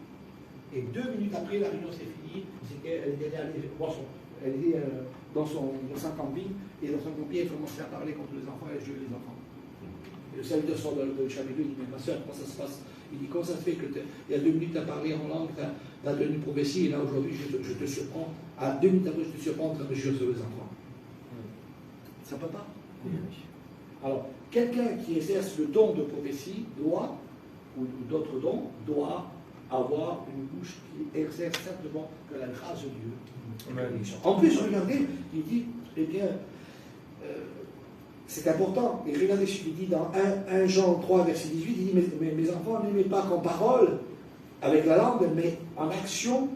Et 2 minutes après, la réunion s'est finie, elle était allée voir elle était dans son camping, et dans son camping, elle commençait à parler contre les enfants et à jouer les enfants. Et le serviteur sort de chapiteau, il dit, mais ma soeur, comment ça se passe? Il dit, comment ça se fait que il y a 2 minutes à parler en langue, tu as donné une prophétie, et là aujourd'hui je te surprends, à 2 minutes après je te surprends en train de jurer sur les enfants. Ça ne peut pas. Alors, quelqu'un qui exerce le don de prophétie doit, ou d'autres dons, doit avoir une bouche qui exerce simplement que la grâce de Dieu. En plus, regardez, il dit, eh bien, c'est important. Et regardez ce qu'il dit dans 1 Jean 3, verset 18, il dit, mes enfants, n'aimez pas qu'en parole, avec la langue, mais en action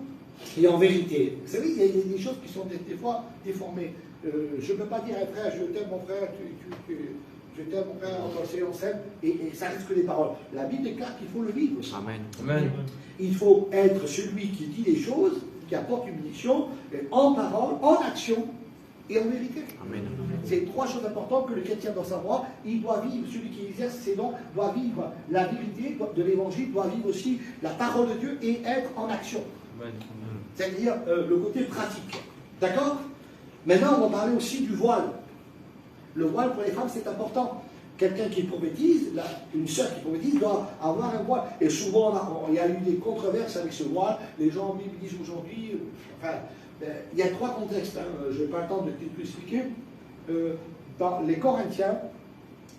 et en vérité. Vous savez, il y a des choses qui sont des fois déformées. Je ne peux pas dire à un frère, je t'aime mon frère, je t'aime mon frère, on s'aime, et ça reste que des paroles. La Bible déclare qu'il faut le vivre. Amen. Amen. Il faut être celui qui dit les choses, qui apporte une mission, en parole, en action et en vérité. Amen. C'est 3 choses importantes que le chrétien doit savoir. Il doit vivre, celui qui exerce ses dons, doit vivre la vérité de l'évangile, doit vivre aussi la parole de Dieu et être en action. C'est-à-dire le côté pratique. D'accord? Maintenant, on va parler aussi du voile. Le voile pour les femmes, c'est important. Quelqu'un qui prophétise, une sœur qui prophétise, doit avoir un voile. Et souvent, il y a eu des controverses avec ce voile. Les gens disent aujourd'hui, enfin, il y a 3 contextes, hein, je n'ai pas le temps de tout expliquer. Dans les Corinthiens,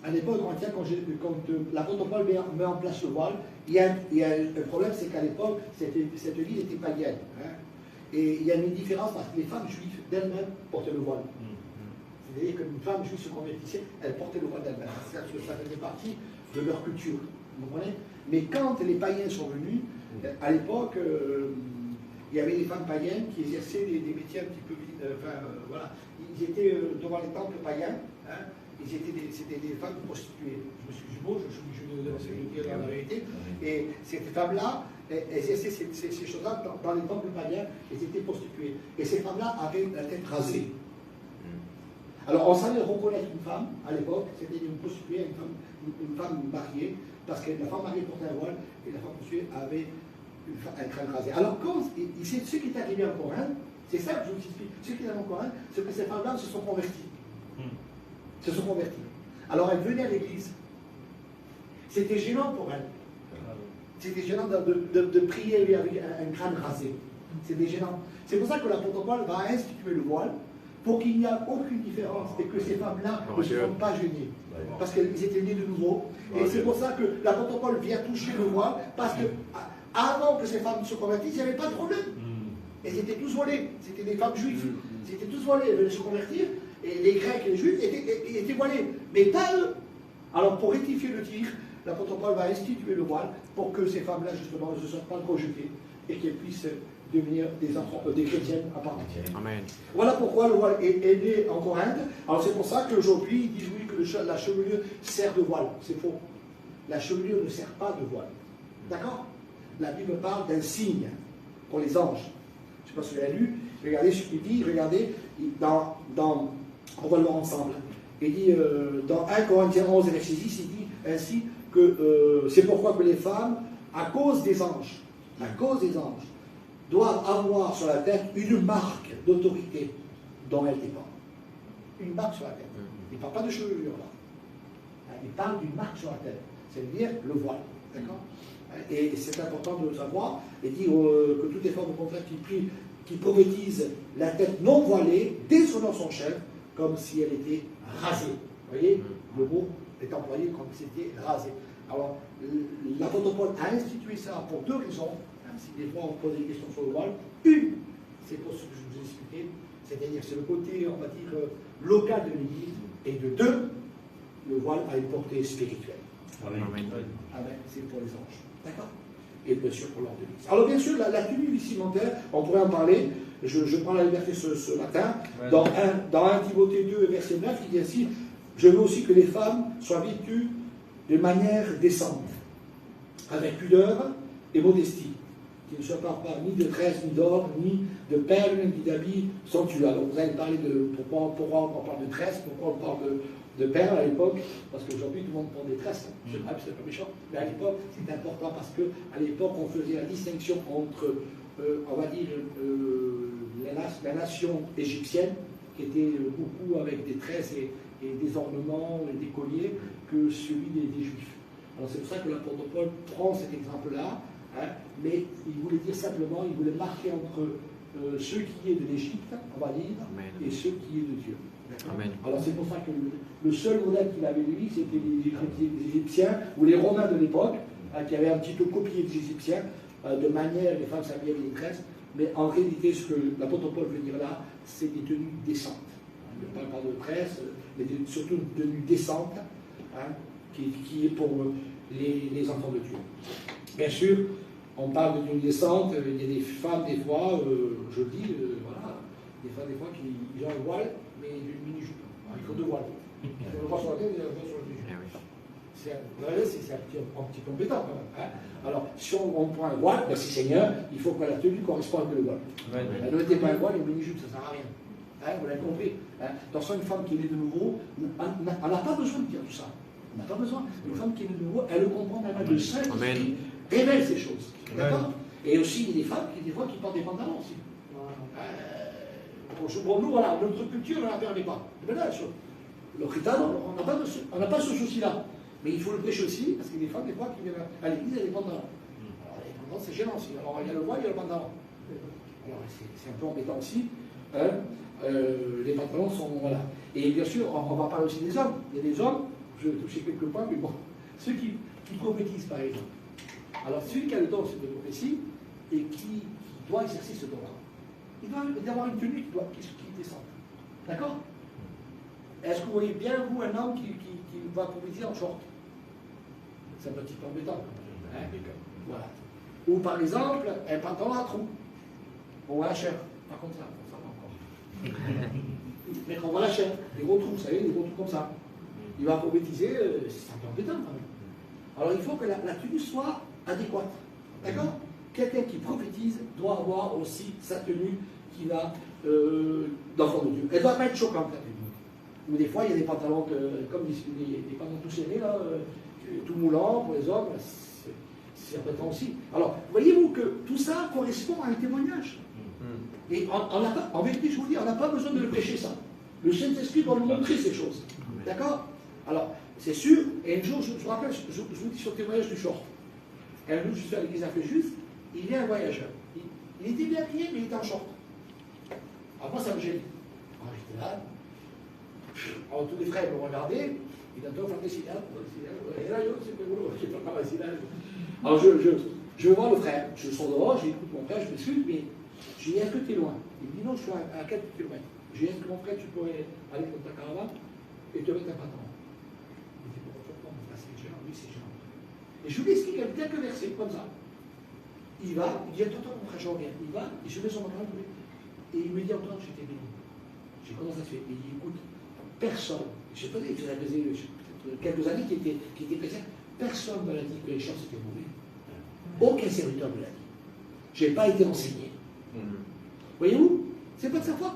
à l'époque Corinthiens, quand l'apôtre Paul met en place le voile, il y a un problème, c'est qu'à l'époque, cette ville était païenne. Hein, et il y a une différence parce que les femmes juives d'elles-mêmes portaient le voile. C'est-à-dire qu'une femme juive se convertissait, elle portait le voile d'elle-même. Parce que ça faisait partie de leur culture. Vous comprenez? Mais quand les païens sont venus, à l'époque, il y avait des femmes païennes qui exerçaient des métiers un petit peu. Voilà. Ils étaient devant les temples païens, hein, c'était des femmes prostituées. Je me suis dit, bon, je suis dire la vérité. Et ces femmes-là, elles exerçaient ces choses-là dans les temples païens, elles étaient prostituées. Et ces femmes-là avaient la tête rasée. Alors, on savait reconnaître une femme, à l'époque, c'était une prostituée, une femme mariée, parce que la femme mariée portait un voile, et la femme prostituée avait un crâne rasé. Alors, ce qui est arrivé en Corinthe, c'est ça que je vous explique, ce qui est arrivé en Corinthe, c'est que ces femmes-là se sont converties. Se sont converties. Alors, elles venaient à l'église. C'était gênant pour elles. C'était gênant de prier avec un crâne rasé. C'était gênant. C'est pour ça que l'apôtre Paul va instituer le voile, pour qu'il n'y ait aucune différence et que ces femmes-là ne se font pas gêner. Parce qu'elles étaient nées de nouveau. Et c'est pour ça que l'apôtre Paul vient toucher le voile, parce que avant que ces femmes se convertissent, il n'y avait pas de problème. Elles étaient tous voilées. C'était des femmes juives. Elles étaient tous voilées. Elles venaient se convertir. Et les Grecs et les Juifs étaient voilés. Mais pas eux. Alors pour rectifier le tir, l'apôtre Paul va instituer le voile pour que ces femmes-là, justement, ne se soient pas trop jetées et qu'elles puissent devenir des enfants, des chrétiennes à part entière. Amen. Voilà pourquoi le voile est né en Corinthe. Alors c'est pour ça qu'aujourd'hui, ils disent oui que la chevelure sert de voile. C'est faux. La chevelure ne sert pas de voile. D'accord? La Bible parle d'un signe pour les anges. Je ne sais pas si vous l'avez lu. Regardez ce qu'il dit. Regardez, on va le voir ensemble. Il dit dans 1 Corinthiens 11, verset 10, il dit ainsi que c'est pourquoi que les femmes, à cause des anges, doivent avoir sur la tête une marque d'autorité dont elles dépendent. Une marque sur la tête. Il ne parle pas de chevelure là. Il parle d'une marque sur la tête. C'est-à-dire le voile. D'accord? Et c'est important de le savoir. Et dire que toutes les femmes au contraire qui prophétisent la tête non voilée déshonore son chef comme si elle était rasée. Vous voyez? Le mot est employé comme si c'était rasé. Alors, l'apôtre Paul a institué ça pour deux raisons. Si des fois on pose des questions sur le voile, une, c'est pour ce que je vous ai expliqué, c'est-à-dire c'est le côté, on va dire, local de l'Église, et de deux, le voile a une portée spirituelle. Amen. Amen, c'est pour les anges. D'accord? Et bien sûr pour l'ordre de l'Église. Alors bien sûr, la tenue vestimentaire, on pourrait en parler, je prends la liberté ce matin, Ouais. dans 1 Timothée 2, verset 9, il dit ainsi, je veux aussi que les femmes soient vêtues de manière décente, avec pudeur et modestie, qui ne soit pas ni de tresses, ni d'or, ni de perles, ni d'habits somptueux. Alors vous allez parler de pourquoi on parle de tresses, pourquoi on parle de perles à l'époque, parce qu'aujourd'hui tout le monde prend des tresses. Je sais pas, c'est pas méchant, mais à l'époque c'est important parce qu'à l'époque on faisait la distinction entre, on va dire, la nation égyptienne, qui était beaucoup avec des tresses et des ornements et des colliers, que celui des Juifs. Alors c'est pour ça que l'apôtre Paul prend cet exemple-là, hein, mais il voulait dire simplement, il voulait marquer entre ceux qui est de l'Égypte, on va dire, Amen. et ceux qui est de Dieu. Amen. Alors c'est pour ça que le seul modèle qu'il avait lui, c'était les Égyptiens ou les Romains de l'époque, hein, qui avaient un petit peu copié des Égyptiens, de manière, les femmes s'habillaient avec des tresses, mais en réalité ce que l'apôtre Paul veut dire là, c'est des tenues décentes. Il ne parle pas de tresses, mais surtout une tenue décente, hein, qui est pour les enfants de Dieu. Bien sûr, on parle de tenue décente, il y a des femmes des fois, je dis, voilà, des femmes des fois qui ont un voile, mais une mini-jupe. Il faut deux voiles. Il faut le voir sur la tête et le voir sur le mini-jupe. C'est un petit peu embêtant quand même. Hein. Alors, si on prend un voile, merci Seigneur, il faut que la tenue corresponde avec le voile. Ne mettez pas un voile, une mini-jupe, ça ne sert à rien. Hein, vous l'avez compris. Hein. Dans une femme qui est née de nouveau, on n'a pas besoin de dire tout ça. On n'a pas besoin. Une femme qui est née de nouveau, elle le comprend, elle a le sein qui révèle ces choses. D'accord? Et aussi, il y a des femmes qui, des fois, qui portent des pantalons aussi. Pour nous, voilà, notre culture ne la permet pas. Mais là, le Ritano, on n'a pas ce souci-là. Mais il faut le prêcher aussi, parce qu'il y a des femmes, des fois, qui viennent à l'église, il y a des pantalons. Alors, les pantalons, c'est gênant aussi. Alors, il y a le voile, il y a le pantalon. Alors, c'est un peu embêtant aussi. Hein. Les pantalons sont. Voilà. Et bien sûr, on va parler aussi des hommes. Il y a des hommes, je vais toucher quelques points, mais bon, ceux qui prophétisent, par exemple. Alors, celui qui a le don de prophétie et qui doit exercer ce don-là, il doit avoir une tenue qui est décente. D'accord? Est-ce que vous voyez bien, vous, un homme qui va prophétiser en short? C'est un petit peu embêtant. Hein? Voilà. Ou par exemple, un pantalon à trous. On voit la chair. Pas comme ça va encore. Mais on voit la chair, des gros trous, vous savez, des gros trous comme ça. Il va prophétiser, c'est un peu embêtant quand même. Alors il faut que la tenue soit adéquate. D'accord? Quelqu'un qui prophétise doit avoir aussi sa tenue qui va d'enfant de Dieu. Elle ne doit pas être choquante, la tenue. Mais des fois, il y a des pantalons, comme des pantalons tout serrés, là, tout moulants pour les hommes, c'est embêtant aussi. Alors, voyez-vous que tout ça correspond à un témoignage. Et en vérité, je vous dis, on n'a pas besoin de le prêcher ça. Le Saint-Esprit doit nous montrer ces choses. D'accord? Alors, c'est sûr, et un jour, je vous rappelle, je vous dis sur le témoignage du short. Un jour, je suis à l'église à Fréjus, il vient un voyageur. Il était bien habillé, mais il était en short. Alors moi, ça me gêne. Alors j'étais là. Alors tous les frères me regardaient. Il a deux frères ici. Alors je vais voir le frère. Je sors dehors, j'écoute mon frère, je m'excuse, mais je dis, est-ce que tu es loin? Il me dit, non, je suis à quelques kilomètres. Je dis, est-ce que mon frère, tu pourrais aller dans ta caravane et te mettre un pantalon? Il dit, pourquoi c'est gênant? Oui, c'est gênant. Et je lui explique quelques versets comme ça. il va, il dit attends, mon frère, je reviens. Il va, et je mets son matin, et il me dit Antoine, j'étais béni. J'ai comment ça se fait? Il dit écoute, personne, je connais, il faisait quelques années qui était chrétien, personne ne m'a dit que les choses étaient mauvais. Aucun serviteur me l'a dit. Je n'ai pas été enseigné. Voyez-vous? C'est pas de sa faute.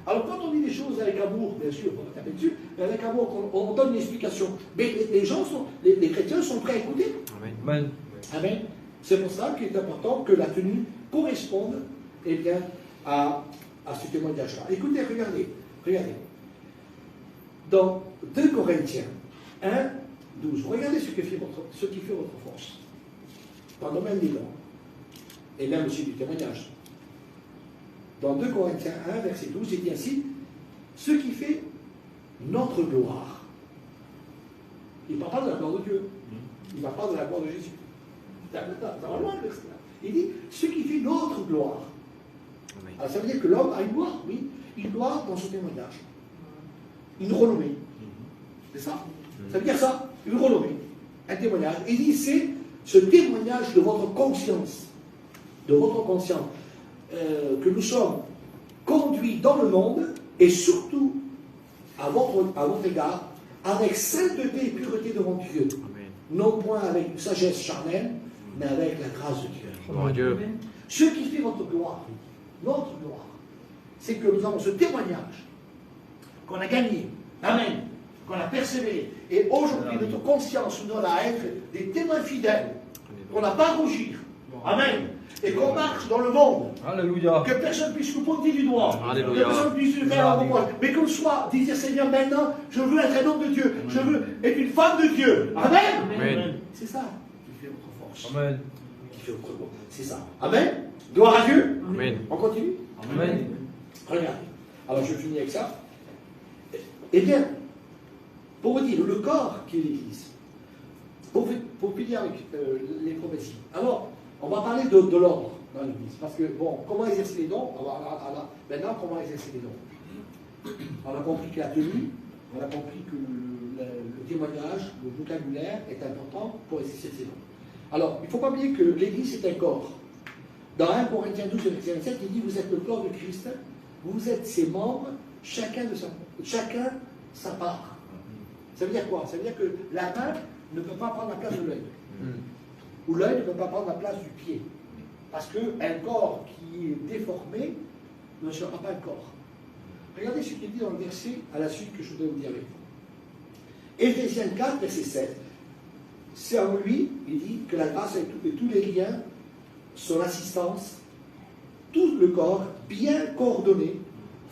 Alors quand on dit des choses avec amour, bien sûr, on va taper dessus, mais avec amour, on donne une explication. Mais les gens les chrétiens sont prêts à écouter. Amen. Amen. C'est pour ça qu'il est important que la tenue corresponde eh bien, à ce témoignage-là. Écoutez, regardez. Dans 2 Corinthiens 1, 12, regardez ce qui fait votre force. Dans le domaine des dons. Et même aussi du témoignage. Dans 2 Corinthiens 1, verset 12, il dit ainsi, ce qui fait notre gloire. Il ne parle pas de la gloire de Dieu. Il ne parle pas de la gloire de Jésus. Ça va loin, le verset là. Il dit, ce qui fait notre gloire. Alors ça veut dire que l'homme a une gloire, oui. Une gloire dans son témoignage. Une renommée. C'est ça? Ça veut dire ça, une renommée. Un témoignage. Il dit, c'est ce témoignage de votre conscience. De votre conscience. Que nous sommes conduits dans le monde et surtout à votre égard avec sainteté et pureté devant Dieu. Amen. Non point avec une sagesse charnelle, mais avec la grâce de Dieu. Mon Dieu. Ce qui fait notre gloire, c'est que nous avons ce témoignage qu'on a gagné. Amen. Qu'on a persévéré. Et aujourd'hui, notre conscience nous donne à être des témoins fidèles. Qu'on n'a pas à rougir. Amen. Et qu'on marche dans le monde. Alléluia. Que personne puisse nous pointer du doigt. Alléluia. Que personne puisse nous faire un reproche. Mais qu'on soit, dire Seigneur, maintenant, je veux être un homme de Dieu. Je veux être une femme de Dieu. Amen. Amen. C'est ça qui fait votre force. Amen. Qui fait votre gloire. C'est ça. Amen. Gloire à Dieu. Amen. On continue. Amen. Regardez. Alors je finis avec ça. Eh bien, pour vous dire, le corps qui est l'Église, pour finir avec les prophéties. Alors, on va parler de l'ordre dans l'Église. Parce que, bon, comment exercer les dons? Maintenant, comment exercer les dons? On a compris que la tenue, on a compris que le témoignage, le vocabulaire est important pour exercer ces dons. Alors, il ne faut pas oublier que l'Église est un corps. Dans 1 Corinthiens 12, verset 27, il dit, vous êtes le corps de Christ, vous êtes ses membres, chacun sa part. Ça veut dire quoi? Ça veut dire que la main ne peut pas prendre la place de l'œil. Ou l'œil ne peut pas prendre la place du pied. Parce qu'un corps qui est déformé ne sera pas un corps. Regardez ce qu'il dit dans le verset à la suite que je voudrais vous dire avec vous. Éphésiens 4, verset 7. C'est en lui, il dit, que la grâce et tous les liens, son assistance, tout le corps bien coordonné,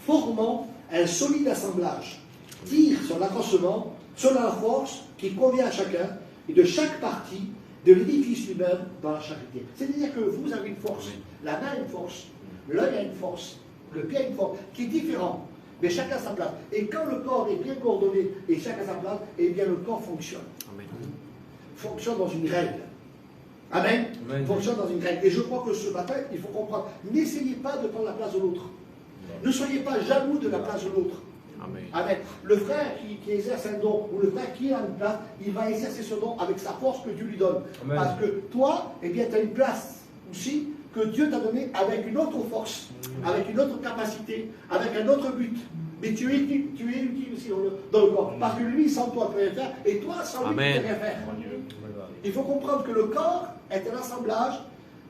formant un solide assemblage, tire son accroissement, selon la force qui convient à chacun, et de chaque partie de l'édifice lui-même dans la charité. C'est-à-dire que vous avez une force, la main a une force, l'œil a une force, le pied a une force, qui est différente, mais chacun a sa place. Et quand le corps est bien coordonné et chacun a sa place, eh bien le corps fonctionne. Amen. Fonctionne dans une règle. Amen. Amen. Fonctionne dans une règle. Et je crois que ce matin, il faut comprendre, n'essayez pas de prendre la place de l'autre. Ne soyez pas jaloux de la place de l'autre. Amen. Amen. Le frère qui exerce un don, ou le frère qui a une place, il va exercer ce don avec sa force que Dieu lui donne. Amen. Parce que toi, eh bien, tu as une place aussi que Dieu t'a donnée avec une autre force, avec une autre capacité, avec un autre but. Mais tu es utile aussi dans le corps. Parce que lui, sans toi, ne peut rien faire, et toi, sans lui, tu ne peux rien faire. Il faut comprendre que le corps est un assemblage,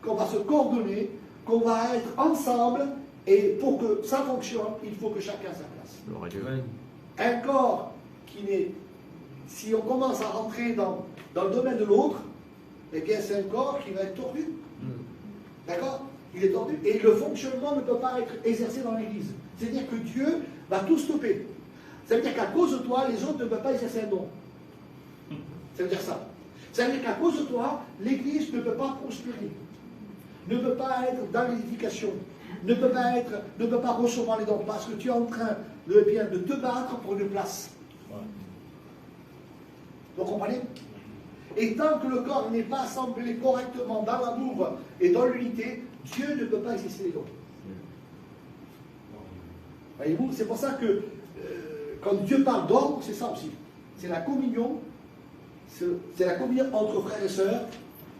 qu'on va se coordonner, qu'on va être ensemble, et pour que ça fonctionne, il faut que chacun ait sa place. Un corps qui n'est... Si on commence à rentrer dans le domaine de l'autre, eh bien c'est un corps qui va être tordu. D'accord? Il est tordu. Et le fonctionnement ne peut pas être exercé dans l'Église. C'est-à-dire que Dieu va tout stopper. Ça veut dire qu'à cause de toi, les autres ne peuvent pas exercer un don. Ça veut dire ça. Ça veut dire qu'à cause de toi, l'Église ne peut pas prospérer. Ne peut pas être dans l'édification. Ne peut pas recevoir les dons parce que tu es en train de te battre pour une place. Vous comprenez? Et tant que le corps n'est pas assemblé correctement dans l'amour et dans l'unité, Dieu ne peut pas exercer les dons. Voyez-vous, c'est pour ça que quand Dieu parle d'ordre, c'est ça aussi. C'est la communion. C'est la communion entre frères et sœurs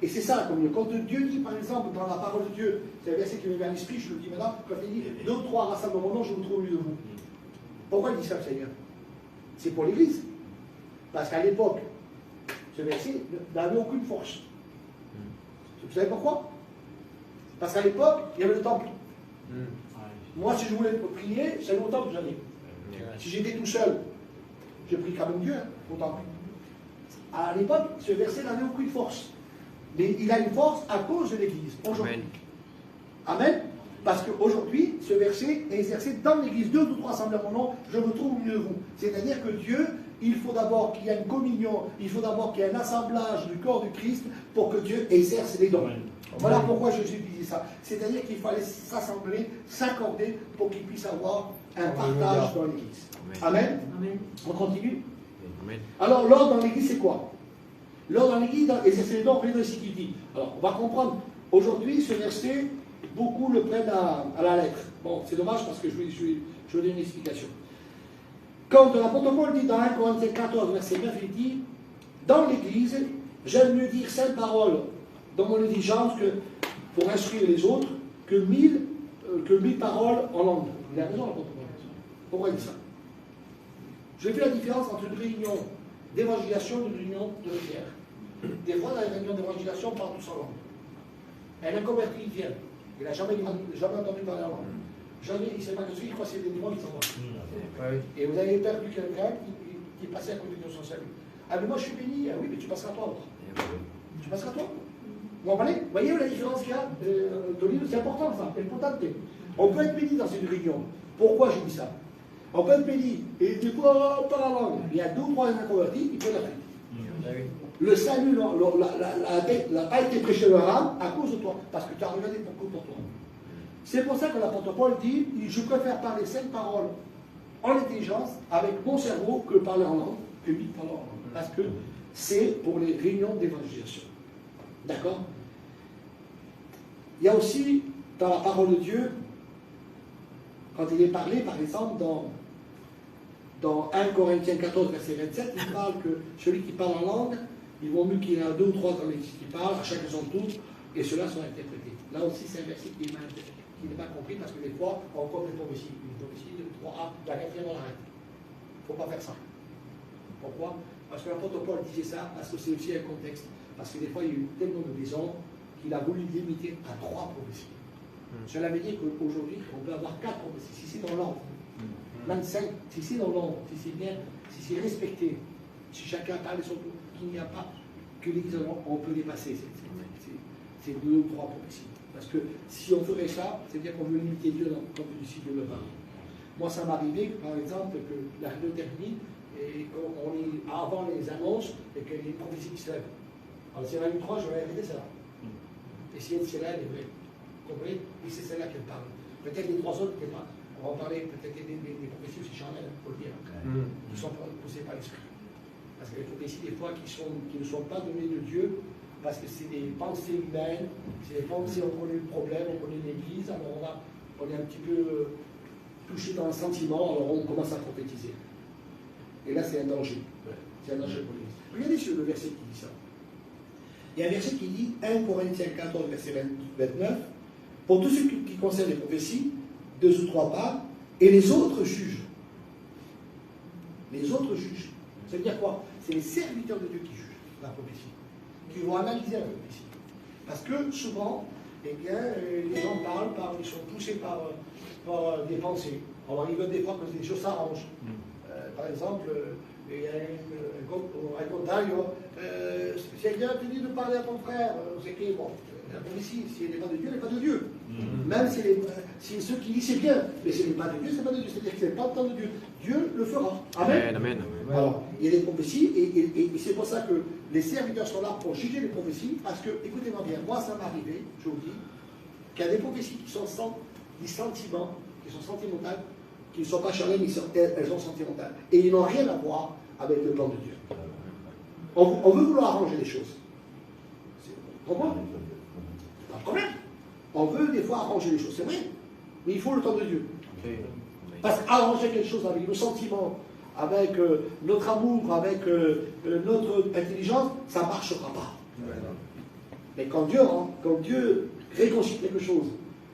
Et c'est ça la communion. Quand Dieu dit, par exemple, dans la parole de Dieu, c'est un verset qui me vient à l'esprit, je le dis maintenant, quand il dit 2 ou 3 rassemblent dans mon nom, je vous trouve au milieu de vous. Pourquoi il dit ça, le Seigneur? C'est pour l'Église. Parce qu'à l'époque, ce verset n'avait aucune force. Vous savez pourquoi? Parce qu'à l'époque, il y avait le temple. Moi, si je voulais prier, c'est au temple que j'allais. Si j'étais tout seul, je prie quand même Dieu au temple. À l'époque, ce verset n'avait aucune force. Mais il a une force à cause de l'Église, aujourd'hui. Amen. Parce qu'aujourd'hui, ce verset est exercé dans l'Église. 2 ou 3 rassemblés à mon nom, je me trouve au milieu de vous. C'est-à-dire que Dieu, il faut d'abord qu'il y ait une communion, il faut d'abord qu'il y ait un assemblage du corps du Christ pour que Dieu exerce les dons. Voilà pourquoi je dis ça. C'est-à-dire qu'il fallait s'assembler, s'accorder pour qu'il puisse avoir un partage dans l'Église. Amen. Amen. On continue. Amen. Alors, l'ordre dans l'Église, c'est quoi? L'ordre dans l'Église, exercer les dons, regardez ce qu'il dit. Alors, on va comprendre. Aujourd'hui, ce verset, beaucoup le prennent à la lettre. Bon, c'est dommage parce que je vais donner une explication. Quand l'apôtre Paul dit dans 1 Corinthiens 14, verset 9, il dit, dans l'Église, j'aime mieux dire 5 paroles dans mon intelligence pour instruire les autres que 1000 paroles en langue. Il a raison, l'apôtre Paul. Pourquoi il dit ça? Je fais la différence entre une réunion d'évangélisation et une réunion de prière. Des fois, dans les réunions d'évangélisation, on parle tous en langue. Un inconverti, il vient. Il n'a jamais entendu parler en langue. Jamais, il ne sait pas que ce qu'il croit, c'est des démons qui s'en vont. Et vous avez perdu quelqu'un qui est passé à côté de son salut. Ah, mais moi je suis béni. Ah oui, mais tu passeras toi. Tu passeras toi. Vous comprenez? Vous voyez la différence qu'il y a c'est important ça, c'est important. On peut être béni dans une réunion. Pourquoi je dis ça? On peut être béni et des fois on parle en langue. Il y a 2 ou 3 inconvertis, ils peuvent la faire. Le salut n'a pas été prêché à leur âme à cause de toi, parce que tu as regardé beaucoup pour toi. C'est pour ça que l'apôtre Paul dit, je préfère parler 5 paroles en intelligence avec mon cerveau que parler en langue, que 8 paroles en langue. Parce que c'est pour les réunions d'évangélisation. D'accord? Il y a aussi, dans la parole de Dieu, quand il est parlé, par exemple, dans 1 Corinthiens 14, verset 27, il parle que celui qui parle en langue, il vaut mieux qu'il y en a 2 ou 3 dans l'église qui parlent, à chacun son tour, et cela soit interprété. Là aussi, c'est un verset qui n'est pas compris, parce que des fois, on compte les prophéties. Une prophétie de 3A, la 4e, on arrête. Il ne faut pas faire ça. Pourquoi? Parce que l'apôtre Paul disait ça, parce que c'est aussi un contexte. Parce que des fois, il y a eu tellement de maisons qu'il a voulu limiter à 3 prophéties. Cela veut dire qu'aujourd'hui, on peut avoir 4 prophéties, si c'est dans l'ordre. 25, si c'est dans l'ordre, si c'est bien, si c'est respecté, si chacun parle son tour, qu'il n'y a pas que l'Église, on peut dépasser ces 2 ou 3 prophéties. Parce que si on ferait ça, c'est-à-dire qu'on veut limiter Dieu comme ici Dieu le parle. Moi, ça m'arrivait, par exemple, que la réunion termine et qu'on est avant les annonces et qu'il y a une prophétie qui se lève. Alors, si il y en a eu 3, je vais arrêter celle-là. Et si elle est là, elle est vraie. Vous comprenez? Et c'est celle-là qu'elle parle. Peut-être les 3 autres, on va en parler peut-être des prophéties aussi charnelles, il faut le dire, qui sont poussées par l'esprit. Parce que les prophéties, des fois, qui ne sont pas données de Dieu, parce que c'est des pensées humaines, c'est des pensées, on connaît le problème, on connaît l'Église, alors on est un petit peu touché dans un sentiment, alors on commence à prophétiser. Et là, c'est un danger. C'est un danger pour l'Église. Regardez sur le verset qui dit ça. Il y a un verset qui dit, 1 Corinthiens 14, verset 29, pour tout ce qui concerne les prophéties, 2 ou 3 parlent, et les autres jugent. Les autres jugent. Ça veut dire quoi? C'est les serviteurs de Dieu qui jugent la prophétie, qui vont analyser la prophétie. Parce que souvent, eh bien, les gens parlent, ils sont poussés par des pensées. Alors ils veulent des fois que les choses s'arrangent. Par exemple, il y a un contact, Seigneur te dit de parler à ton frère, c'est que bon, la prophétie, si elle n'est pas de Dieu, elle n'est pas de Dieu. Même si ceux qui disent c'est bien, mais si elle n'est pas de Dieu, c'est pas de Dieu. C'est-à-dire que ce n'est pas le temps de Dieu. Dieu le fera. Amen. Amen. Alors, il y a des prophéties, et c'est pour ça que les serviteurs sont là pour juger les prophéties, parce que, écoutez-moi bien, moi ça m'est arrivé, je vous dis, qu'il y a des prophéties qui sont des sentiments, qui sont sentimentales, qui ne sont pas charnelles, mais elles sont sentimentales. Et ils n'ont rien à voir avec le plan de Dieu. On veut vouloir arranger les choses. Pourquoi? Pas de problème. On veut des fois arranger les choses, c'est vrai. Mais il faut le temps de Dieu. Parce qu'arranger quelque chose avec nos sentiments, avec notre amour, avec notre intelligence, ça ne marchera pas. Mais quand Dieu réconcilie quelque chose,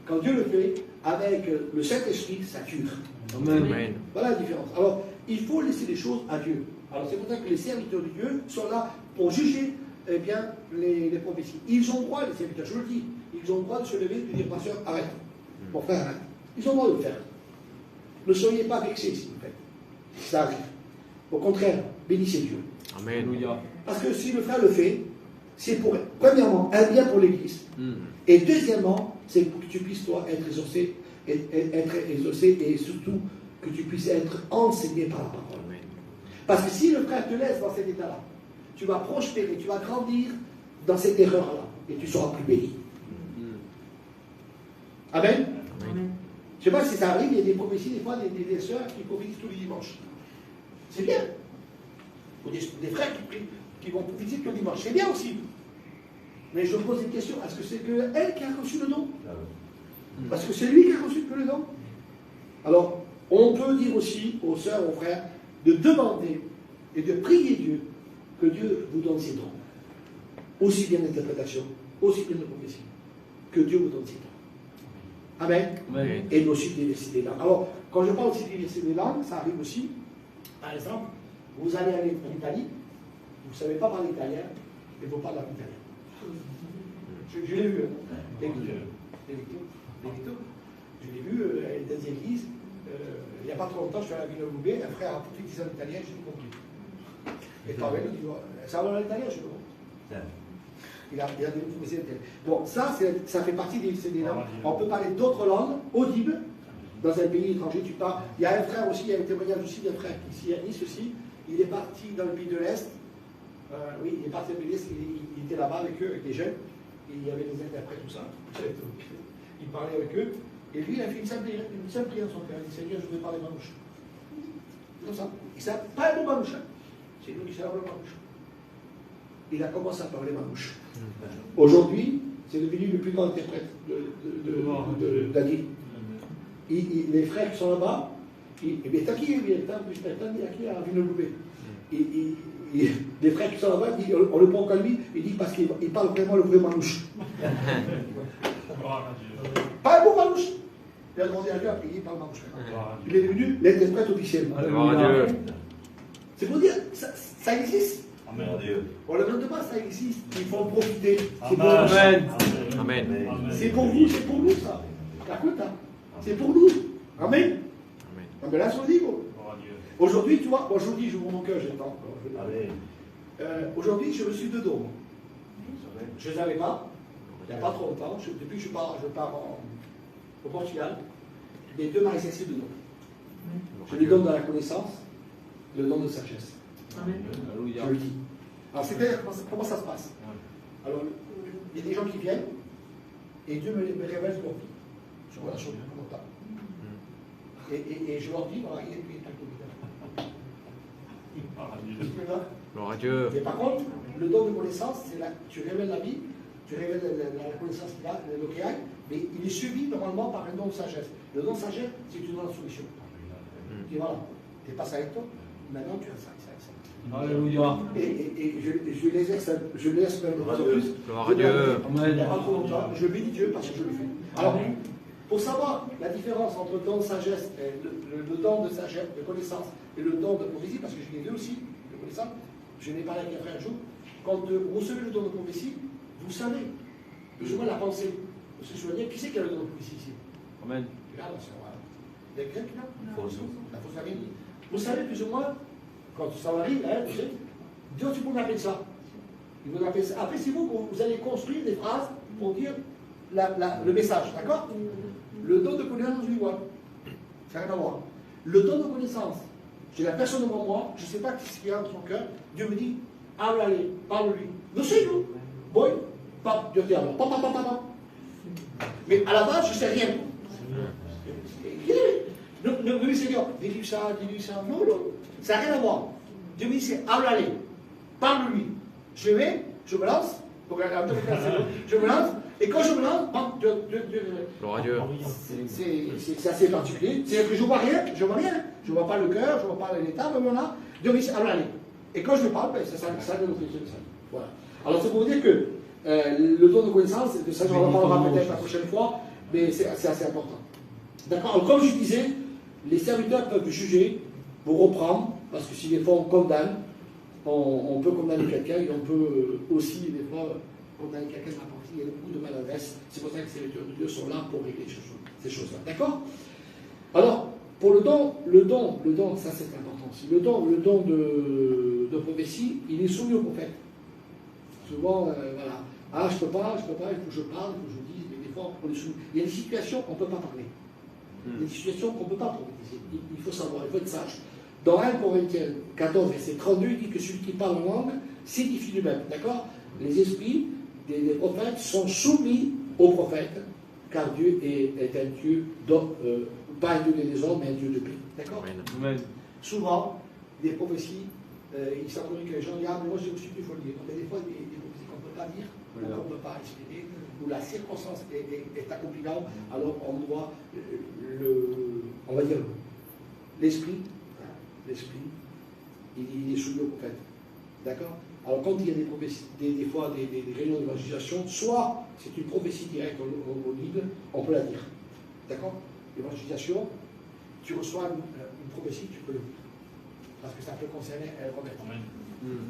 quand Dieu le fait avec le Saint-Esprit, ça dure. Amen. Voilà la différence. Alors, il faut laisser les choses à Dieu. Alors, c'est pour ça que les serviteurs de Dieu sont là pour juger bien, les prophéties. Ils ont le droit, les serviteurs, je le dis, ils ont le droit de se lever et de dire, pasteur, arrête. Mon frère, arrête. Ils ont le droit de le faire. Ne soyez pas vexés, s'il vous plaît. Ça arrive. Au contraire, bénissez Dieu. Amen. Parce que si le frère le fait, c'est pour, premièrement, un bien pour l'Église. Et deuxièmement, c'est pour que tu puisses, toi, être exaucé, et surtout que tu puisses être enseigné par la parole. Parce que si le frère te laisse dans cet état-là, tu vas prospérer, tu vas grandir dans cette erreur-là, et tu seras plus béni. Amen. Je ne sais pas si ça arrive, il y a des prophéties, des fois, des sœurs qui prophétisent tous les dimanches. C'est bien. Ou des frères qui vont prophétiser tous les dimanches. C'est bien aussi. Mais je me pose une question, est-ce que c'est que elle qui a reçu le don? Parce que c'est lui qui a reçu le don. Alors, on peut dire aussi aux sœurs, aux frères, de demander et de prier Dieu que Dieu vous donne ses dons. Aussi bien d'interprétation, aussi bien de prophétie. Que Dieu vous donne ses dons. Amen. Amen. Et aussi des langues. Alors, quand je parle aussi des langues, ça arrive aussi. Par exemple, vous allez aller en Italie, vous ne savez pas parler italien, et vous parlez italien. Je l'ai vu. Je l'ai vu dans des églises. Il n'y a pas trop longtemps, je suis allé à Villa-Loubet, un frère a prophétisé en italien, j'ai tout compris. Et pareil, il dit, ça va en italien, je dis, il a des prophéties en italien. Bon, ça fait partie des langues. On peut parler d'autres langues audibles dans un pays étranger. Tu parles. Il y a un frère aussi, il y a un témoignage aussi d'un frère ici à Nice aussi. Il est parti dans le pays de l'Est. Oui, il est parti dans le pays de l'Est, il était là-bas avec eux, avec des jeunes. Et il y avait des interprètes, tout ça. Il parlait avec eux. Et lui, il a fait une simple prière à son père. Il dit, Seigneur, je veux parler manouche. Comme ça. Il ne savait pas le mot manouche. C'est lui qui savait le manouche. Il a commencé à parler manouche. Aujourd'hui, c'est devenu le plus grand interprète d'Adi. Les frères qui sont là-bas, les frères qui sont là-bas, on le prend comme lui, il dit parce qu'il parle vraiment le vrai manouche. Pas le mot manouche. Il a demandé à Dieu, après il parle manouche. Il est devenu l'interprète officiel. C'est pour dire, ça existe. Amen. On ne le demande pas, ça existe. Il faut en profiter. C'est pour Amen. nous. Amen. C'est pour vous, c'est pour nous ça. Écoute, c'est pour nous. Amen. Amen. Là, c'est libre. Aujourd'hui, tu vois, aujourd'hui, je vous mon cœur, j'ai le temps. Aujourd'hui, je reçu 2 dons. Je ne les avais pas, il n'y a pas trop longtemps. Depuis que je pars au Portugal, les 2 m'ont exercé 2 dons. Je lui donne de la connaissance, le don de sagesse. Amen. Je le dis. Alors, c'est-à-dire, comment ça se passe? Alors, il y a des gens qui viennent, et Dieu me révèle leur vie. Je vois la chose comme ça. Et je leur dis, voilà, il est Gloire à Dieu. Mais par contre, le don de connaissance, c'est là, tu révèles la vie, tu révèles la connaissance qu'il a, le qu'il a, mais il est suivi normalement par un don de sagesse. Le don de sagesse, c'est une donne la solution. Et voilà, tu es passé avec toi, maintenant tu as ça. Alléluia. Et je laisse même de plus en plus. Gloire à Dieu. Il n'y a pas trop longtemps, je bénis Dieu parce que je le fais. Alors, pour savoir la différence entre le don de sagesse, et le don de sagesse, de connaissance, et le don de prophétie, parce que je l'ai deux aussi, de connaissance, je n'ai parlé avec un frère un jour, quand vous recevez le don de prophétie, vous savez, plus ou moins la pensée. Vous vous souvenez, qui c'est qui a le don de prophétie ici? Amen. Regarde, c'est les Grecs, là? La fausse marine. Vous savez plus ou moins, quand ça arrive, tu sais, Dieu, tu peux m'appeler ça. Il vous appelle ça. Après, c'est vous allez construire des phrases pour dire le message, d'accord? Le don de connaissance, je lui vois. Ça n'a rien à voir. Le don de connaissance, j'ai la personne devant moi, je ne sais pas ce qu'il y a dans son cœur, Dieu me dit, allez, parle-lui. Ne sais nous. Boy, pap, Dieu dit alors, papa. Mais à la base, je ne sais rien. Ne lui Seigneur, dis-lui ça. Non, ça n'a rien à voir. Dieu me dit, c'est allez, parle-lui. Je vais, je me lance, je me lance, et quand je me lance, Gloire à Dieu. c'est assez particulier. C'est-à-dire que je ne vois rien. Je ne vois pas le cœur, je ne vois pas l'état, mais voilà. Dieu me dit, allez. Et quand je parle, ça donne le ça. Voilà. Alors c'est pour vous dire que le don de connaissance, de ça j'en reparlera peut-être la prochaine fois, mais c'est assez important. D'accord. Alors comme je disais, les serviteurs peuvent juger, vous reprendre, parce que si des fois on condamne, on peut condamner quelqu'un et on peut aussi des fois condamner quelqu'un de la partie. Il y a beaucoup de maladresse. C'est pour ça que les serviteurs de Dieu sont là pour régler ces choses-là. D'accord. Alors, pour le don, ça c'est important aussi. Le don de prophétie, il est soumis au prophète. Souvent, voilà. Ah, je peux pas, il faut que je parle, il faut que je dise, mais des fois, on est soumis. Il y a des situations qu'on ne peut pas parler. Il y a des situations qu'on ne peut pas prophétiser. Il faut savoir, il faut être sage. Dans 1 Corinthiens 14, verset 32, il dit que celui qui parle en langue signifie lui-même. D'accord. Les esprits des prophètes sont soumis aux prophètes, car Dieu est un Dieu, pas un Dieu des hommes, mais un Dieu de paix. D'accord. Souvent, des prophéties, il semblerait que les gens disent ah, mais moi j'ai aussi il faut le dire. Mais des fois, des prophéties qu'on ne peut pas dire, ou qu'on ne peut pas expliquer, où la circonstance est accomplie, alors on doit, on va dire, l'esprit, il est soumis au prophète. D'accord. Alors quand il y a des prophéties, des fois des réunions d'évangélisation, soit c'est une prophétie directe audible, on peut la dire. D'accord. L'évangélisation, tu reçois une prophétie, tu peux le dire. Parce que ça peut concerner un remède.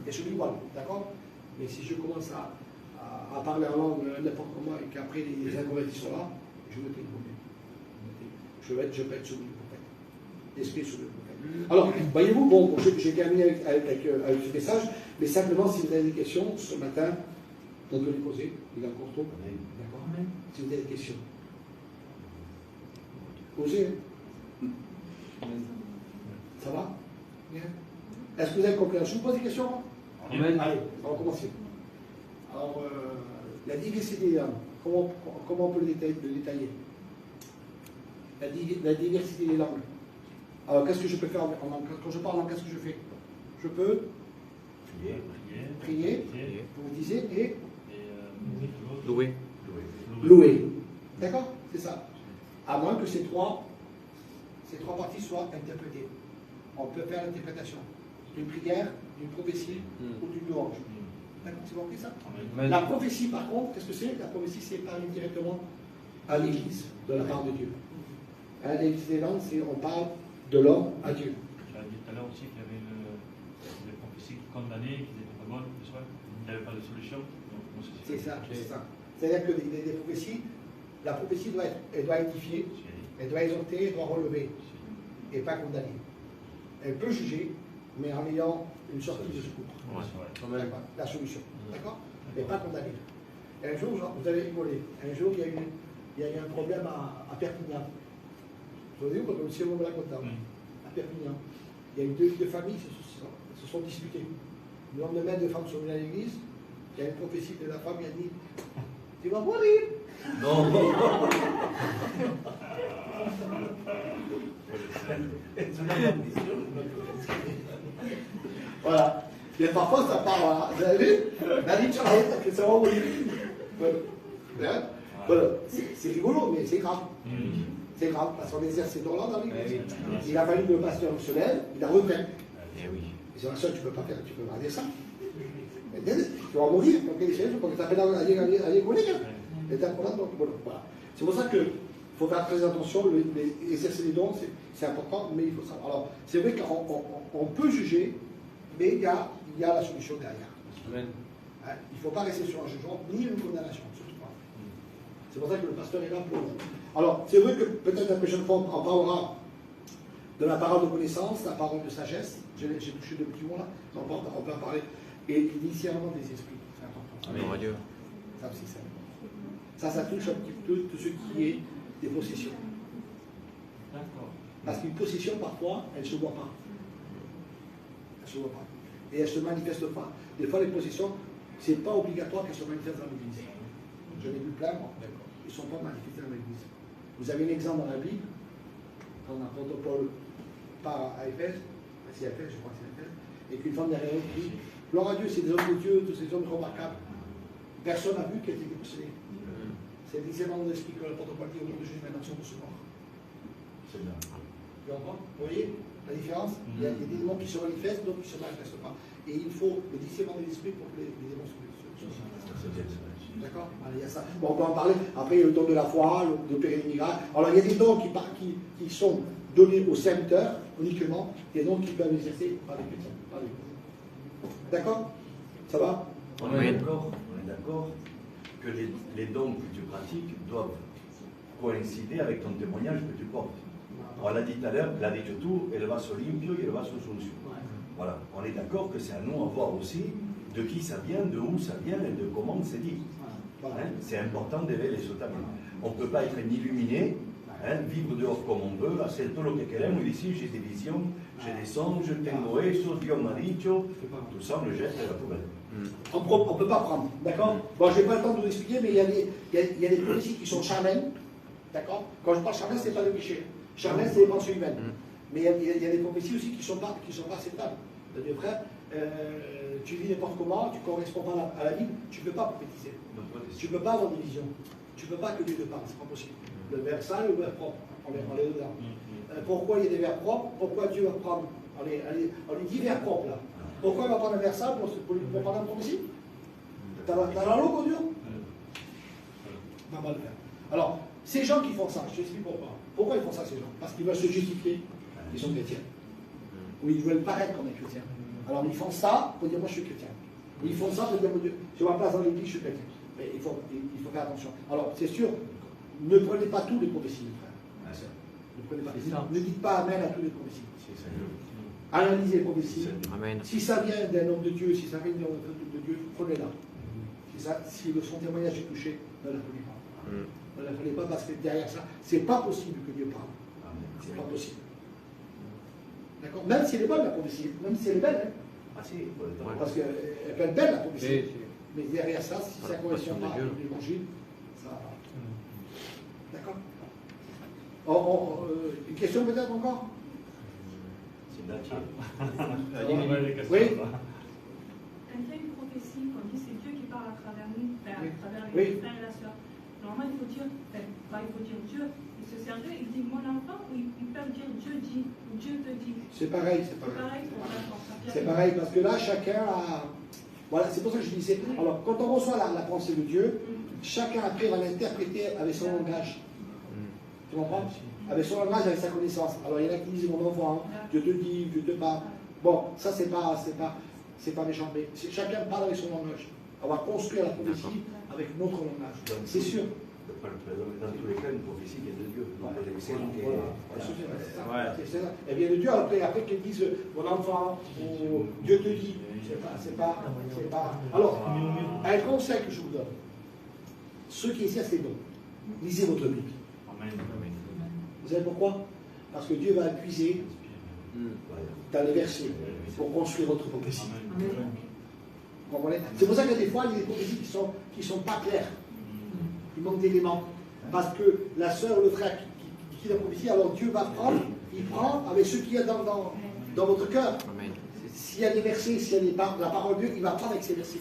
Et je lui vois, d'accord. Mais si je commence à parler en langue n'importe comment et qu'après les inconvénients sont là, je me tais. Je vais être soumis au prophète. L'esprit soumis au prophète. Alors, voyez-vous, bon, j'ai terminé avec ce message, mais simplement, si vous avez des questions, ce matin, on peut les poser. Il est encore tôt. D'accord. Si vous avez des questions. Posez. Ça va? Bien. Est-ce que vous avez compris? Je vous pose des questions? Amen. Allez, on va commencer. Alors, la diversité des langues, comment on peut le détailler? La diversité des langues. Alors, qu'est-ce que je peux faire en langue? Quand je parle en langue, qu'est-ce que je fais? Je peux prier, vous disiez, et louer. D'accord? C'est ça. À moins que ces trois parties soient interprétées. On peut faire l'interprétation d'une prière, d'une prophétie ou d'une louange. D'accord, c'est compris ça? La prophétie, par contre, qu'est-ce que c'est? La prophétie, c'est parler directement à l'Église, de la part de Dieu. Hein, l'Église des langues, on parle de l'homme à Dieu. Tu as dit tout à l'heure aussi qu'il y avait des prophéties qui condamnaient, qui n'étaient pas bonnes, il n'y avait pas de solution. C'est ça. C'est-à-dire que des prophéties, la prophétie doit édifier, elle doit exhorter, elle doit relever, et pas condamner. Elle peut juger, mais en ayant une sortie de secours. La solution. D'accord? Mais pas condamner. Et un jour, vous allez rigoler. Un jour, il y a eu un problème à Perpignan. Vous avez vu, quand monsieur me l'a conté, à Perpignan. Il y a eu deux familles qui se sont disputées. Le lendemain, deux femmes sont venues à l'église. Il y a une prophétie de la femme qui a dit tu vas mourir. Non. Voilà. Mais parfois, ça part. Vous avez vu? La vie de Charlotte, que ça va mourir. Voilà. C'est rigolo, mais c'est grave. C'est grave, parce qu'on exerce ces dons-là dans l'église. Il a fallu que le pasteur se lève, il a repris. C'est la seule, tu ne peux pas faire, tu peux pas dire ça. Tu vas mourir, donc il faut que tu appelles à l'égoler. Voilà. C'est pour ça qu'il faut faire très attention, exercer les dons, c'est important, mais il faut savoir. Alors, c'est vrai qu'on peut juger, mais il y a la solution derrière. Amen. Hein? Il ne faut pas rester sur un jugement, ni une condamnation, surtout pas. C'est pour ça que le pasteur est là pour nous. Alors, c'est vrai que peut-être la prochaine fois, on parlera de la parole de connaissance, la parole de sagesse. J'ai touché deux petits mots là, on peut en parler. Et l'initialement des esprits, c'est important. Amen. Ça aussi, c'est important. Ça touche un petit peu tout ce qui est des possessions. D'accord. Parce qu'une possession, parfois, elle ne se voit pas. Elle ne se voit pas. Et elle ne se manifeste pas. Des fois, les possessions, ce n'est pas obligatoire qu'elles se manifestent dans l'église. J'en ai vu plein, moi. Ils ne sont pas manifestés dans l'église. Vous avez un exemple dans la Bible, quand l'apôtre Paul part à Éphèse, c'est Éphèse, je crois que c'est Éphèse, et qu'une femme derrière elle dit gloire à Dieu, c'est des hommes de Dieu, tous ces hommes remarquables. Personne n'a vu qu'elle était possédée. C'est le discernement de l'esprit que l'apôtre Paul dit au nom de Jésus, maintenant sont de ce mort. C'est bien. Vous voyez? La différence, il y a des démons qui se manifestent, d'autres qui ne se manifestent pas. Et il faut le discernement de l'esprit pour que les démons se manifestent. D'accord? Il y a ça. Bon, on peut en parler. Après, il y a le don de la foi, d'opérer des miracles. Alors, il y a des dons qui sont donnés aux serviteurs uniquement, des dons qui peuvent exercer par les chrétiens. D'accord? Ça va? On est d'accord que les dons que tu pratiques doivent coïncider avec ton témoignage que tu portes. On l'a dit tout à l'heure, la dicho tu, el vaso limpio et le vaso sucio. Voilà, on est d'accord que c'est à nous à voir aussi de qui ça vient, de où ça vient et de comment c'est dit. Hein? C'est important de ver eso también. On ne peut pas être illuminé, hein, vivre dehors comme on veut, hacer todo lo que queremos y decir j'ai des visions, j'ai des songes, tengo eso, Dios m'a dicho, tout ça on le jette à la poubelle. On ne peut pas prendre, d'accord? Bon, je n'ai pas le temps de vous expliquer, mais il y a des prophéties qui sont charnelles, d'accord? Quand je parle charnel, ce n'est pas le péché. Charnel, c'est les pensées humaines. Mais il y a des prophéties aussi qui ne sont pas acceptables. C'est-à-dire, frère, tu vis n'importe comment, tu ne corresponds pas à la Bible, tu ne peux pas prophétiser. Tu ne peux pas avoir des visions. Tu ne peux pas que Dieu te parle, c'est pas possible. Le verbe sale ou le verbe propre, on les deux là. Pourquoi il y a des verbes propres? Pourquoi Dieu va prendre, on les dit verbes propres là. Pourquoi il va prendre un verbe sale pour prendre un prophétie? T'as la langue au Dieu? On va mal faire. Alors, ces gens qui font ça, je t'explique pourquoi. Pourquoi ils font ça, ces gens? Parce qu'ils veulent se justifier qu'ils sont chrétiens. Ou ils veulent paraître comme des chrétiens. Alors, ils font ça pour dire moi je suis chrétien. Ou ils font ça pour dire mon Dieu, je ma place dans l'église, je suis chrétien. Mais il faut faire attention. Alors, c'est sûr, ne prenez pas tous les prophéties, frère. Ne prenez pas. Ne dites pas Amen à tous les prophéties. Analysez les prophéties. Amen. Si ça vient d'un homme de Dieu, si ça vient d'un homme de Dieu, prenez-la. Si son témoignage est touché, ne la prenez pas. Ne la prenez pas parce que derrière ça, c'est pas possible que Dieu parle. C'est pas possible. D'accord? Même si elle est bonne, la prophétie, même si elle est belle, hein? Ah si, Parce qu'elle peut être belle, la prophétie. Mais derrière ça, si ça ne correspond pas à l'évangile, ça va pas. D'accord? Une question peut-être encore? c'est naturel. Oui? Quand il y a une prophétie, qu'on dit c'est Dieu qui parle à travers nous, à travers les frères et la sœur, normalement il faut dire, Dieu, il se sert d'eux, il dit mon enfant, ou ils peuvent dire Dieu dit, ou Dieu te dit. C'est pareil, c'est pareil, parce que là, chacun a... Voilà, c'est pour ça que je disais, alors quand on reçoit la pensée de Dieu, chacun après va l'interpréter avec son langage. Tu comprends? Avec son langage, avec sa connaissance. Alors il y en a qui disent mon enfant, Dieu te dit, Dieu te parle. Bon, ça c'est pas méchant, mais chacun parle avec son langage. On va construire la prophétie avec notre langage. C'est sûr. Dans tous les cas, une prophétie vient de Dieu. Elle vient de Dieu, après qu'ils disent mon enfant, ou Dieu te dit. C'est pas. Alors, un conseil que je vous donne. Ceux qui essaient ces dons, lisez votre Bible. Vous savez pourquoi? Parce que Dieu va puiser dans les versets pour construire votre prophétie. Vous comprenez? C'est pour ça que des fois, il y a des prophéties qui sont pas claires. Il manque d'éléments. Parce que la sœur ou le frère qui la prophétie, alors Dieu va prendre, il prend avec ce qu'il y a dans votre cœur. S'il y a des versets, s'il y a la parole de Dieu, il va prendre avec ces versets.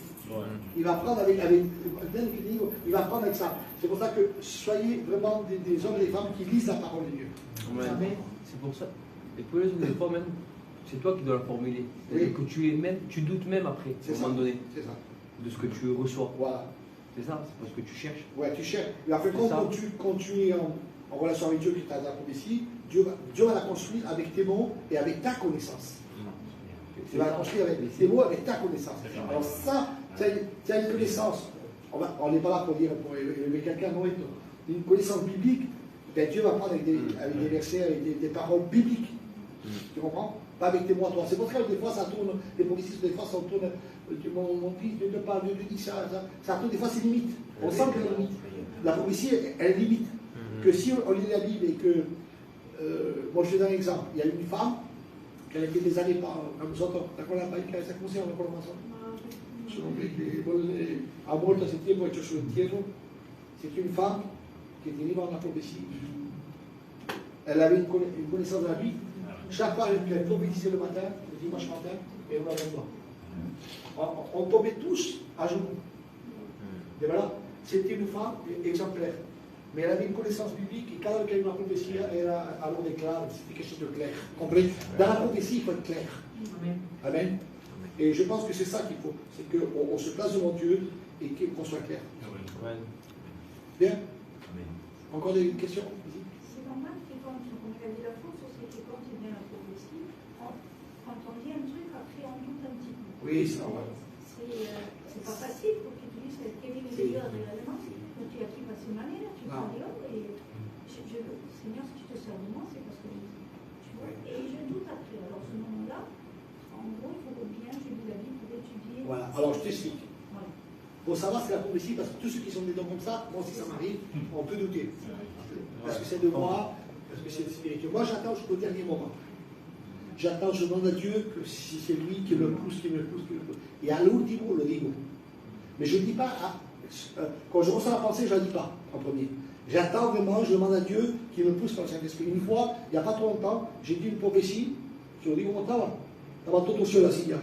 Il va prendre avec il va prendre avec ça. C'est pour ça que soyez vraiment des hommes et des femmes qui lisent la parole de Dieu. Amen. C'est pour ça. Et pour les autres, des fois même, c'est toi qui dois la formuler. Oui. Que tu doutes même après, à un moment donné, de ce que tu reçois. Voilà. C'est ça, c'est parce que tu cherches. Ouais, tu cherches. Mais en fait, quand tu es en relation avec Dieu, qui t'a la prophétie, Dieu va la construire avec tes mots et avec ta connaissance. Tu vas la construire avec tes mots, avec ta connaissance. Alors ça, tu as une connaissance. On n'est pas là pour dire, pour élever quelqu'un, non, une connaissance biblique. Ben, Dieu va prendre avec des versets, avec des paroles bibliques. Tu comprends? Pas avec tes mots à toi. C'est pour ça que des fois ça tourne, les prophéties, des fois ça tourne. Mon fils, Dieu te parle, Dieu te dit ça tourne, des fois c'est limite. On sent qu'il y a une limite. La prophétie, elle limite. Que si on lit la Bible et que. Moi, je te donne un exemple. Il y a une femme qui a été des années par nosotros. ¿Te acuerdas, Pai, que esa cómo se llama? Su nombre, que ha muerto hace tiempo, ha hecho su entierro. C'est une femme qui était libre dans la prophétie. Elle avait une connaissance de la Bible. Chaque fois qu'elle prophétisait le matin, le dimanche matin, et on l'avait pas. On tombait tous à genoux. Et voilà, c'était une femme exemplaire. mais elle avait une connaissance biblique et quand elle a eu une prophétie, elle a alors déclaré, c'était quelque chose de clair. Comprenez? Dans la prophétie, il faut être clair. Amen. Et je pense que c'est ça qu'il faut, c'est qu'on se place devant Dieu et qu'on soit clair. Bien? Encore des questions? C'est normal que quand on a dit la faute, c'est que quand il vient la prophétie, quand on dit un truc, après on doute un petit peu. Oui, c'est normal. C'est pas facile pour que tu dises quel est le Seigneur réellement. Donc tu as pris pas cette manière, tu prends Léon et Seigneur, si tu te sers de moi, c'est parce que tu vois. Et je doute après. Alors ce moment-là, en gros, il faut bien, je lis la Bible pour étudier. Voilà, alors je t'explique. Pour savoir si la prophétie, parce que tous ceux qui sont des dons comme ça, moi si ça m'arrive, on peut douter. Parce que c'est de moi, parce que c'est spirituel. Moi j'attends jusqu'au dernier moment. J'attends, je demande à Dieu que si c'est lui qui me pousse, qui me pousse, qui me pousse. Et à l'ultimo, le digo. Mais je ne dis pas, quand je ressens la pensée, je ne la dis pas en premier. J'attends vraiment, je demande à Dieu qu'il me pousse dans le Saint-Esprit. Une fois, il n'y a pas trop longtemps, j'ai dit une prophétie, je dis comment ça va? Ça va tout au ciel, là, bien.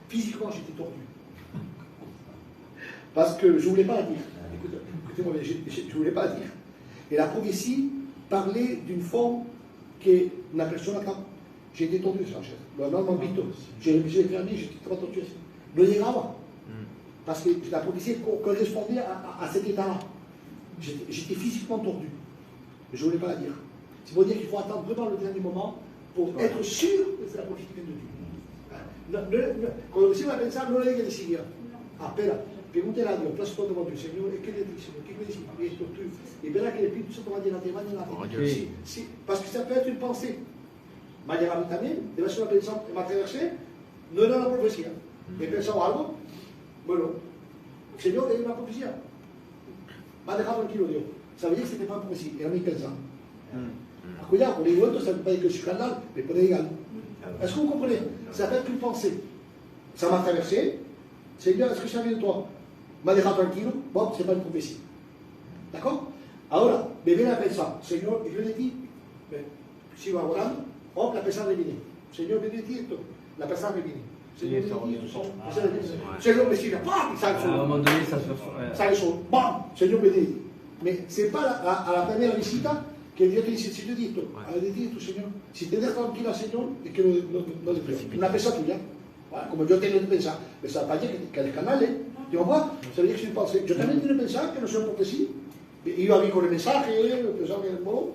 Physiquement, j'étais tordu. Parce que je ne voulais pas la dire. Écoutez-moi bien, je ne voulais pas la dire. Et la prophétie parlait d'une forme que una persona acá. J'ai été tordu sur la chaise. Lo non m'invito. J'ai fermé, j'étais trop tordu. No llegaba. Parce que la prophétie correspondait à cet état-là. J'étais physiquement tordu. Mais je ne voulais pas la dire. C'est pour dire qu'il faut attendre vraiment le dernier moment pour être sûr que c'est la prophétie de Dieu. Cuando se iba a pensar, no le diga enseguida. Espera, pregúntale a Dios, plazo todo con el Señor, ¿qué le dice? ¿Qué me dice? Esto, tú. Y verá que el Espíritu Santo va a llenar de la parce que ça peut être une pensée. Va a llegar a mí también, debe ser una pensão, va a traversé, no era una profecía. He pensado algo, bueno, el Señor le dio una profecía. Va a dejar tranquilo Dios. Ça veut dire que c'était pas une prophétie, era mi pensão. Cuidado, con el vuelto, ça ne veut pas dire que je suis canal, mais puede llegar. Est-ce que vous comprenez? Ça peut être une pensée. Ça m'a traversé. Seigneur, est-ce que ça vient de toi? M'a dejado tranquilo. Bon, c'est pas une prophétie. D'accord? Ahora, me viene a pensar, Señor, y yo le di, sigo orando, oh, la persona me viene. Señor, me di esto, la persona me viene. Señor, me di esto, Señor, me sigue, ¡pam! Y sale solo. À un moment donné, ça se... Sale solo, ¡bam! Señor, me di. Mais c'est pas a la primera visita que Dios te dice, si te di esto, le di esto, Señor. Si te dejas tranquila, Señor, es que no te preocupes. Una persona tuya. Voilà, como yo tengo que pensar, mais ça ne veut pas dire qu'elle est canale. Tu vois, ça veut dire que je suis pensé. Yo también tengo que pensar que no soy profecía. Iba a mí con el mensaje, pensaba que bon,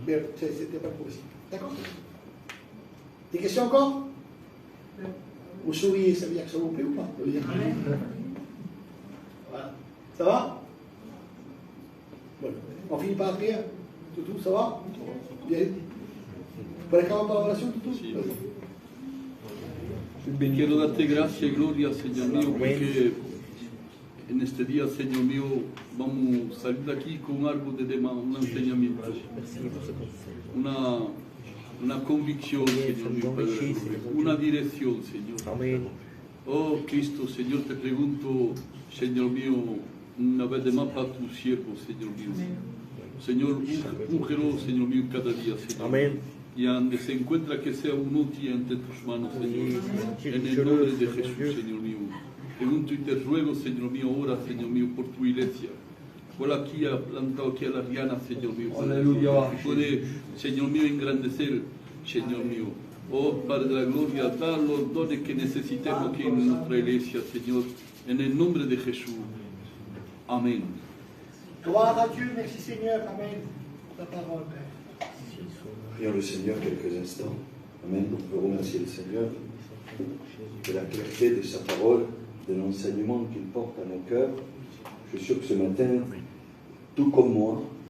mais c'était pas une prophétie. D'accord? Des questions encore? Vous souriez, ça veut dire que ça vous plaît ou pas? Voilà. Ça va? Bueno, on finit par la prière. Toutou, ça va? Bien. ¿Puedes acabar par la oración, Toutou? Quiero darte gracias y gloria, Señor mío, porque en este día, Señor mío, vamos a salir de aquí con algo de un enseñamiento, una convicción, Señor mío, Padre, una dirección, Señor. Oh Cristo, Señor, te pregunto, Señor mío, una vez de más para tu siervo, Señor mío. Señor, úngelo, Señor mío, cada día, Señor. Amén. Y donde se encuentra que sea un útil entre tus manos, Señor. En el nombre de Jesús, Señor mío. Pregunto y te ruego, Señor mío, ora, Señor mío, por tu iglesia. Por aquí ha plantado aquí a la Rihanna, Señor mío. Aleluya. Puede, Señor mío, engrandecer, Señor mío. Oh, Padre de la gloria, da los dones que necesitemos aquí en nuestra iglesia, Señor. En el nombre de Jesús. Amén. Gloire à Dieu, merci Seigneur, Amen. Ta parole, Père. Prions le Seigneur quelques instants. Amen. On veut remercier le Seigneur de la clarté de sa parole, de l'enseignement qu'il porte à nos cœurs. Je suis sûr que ce matin, tout comme moi,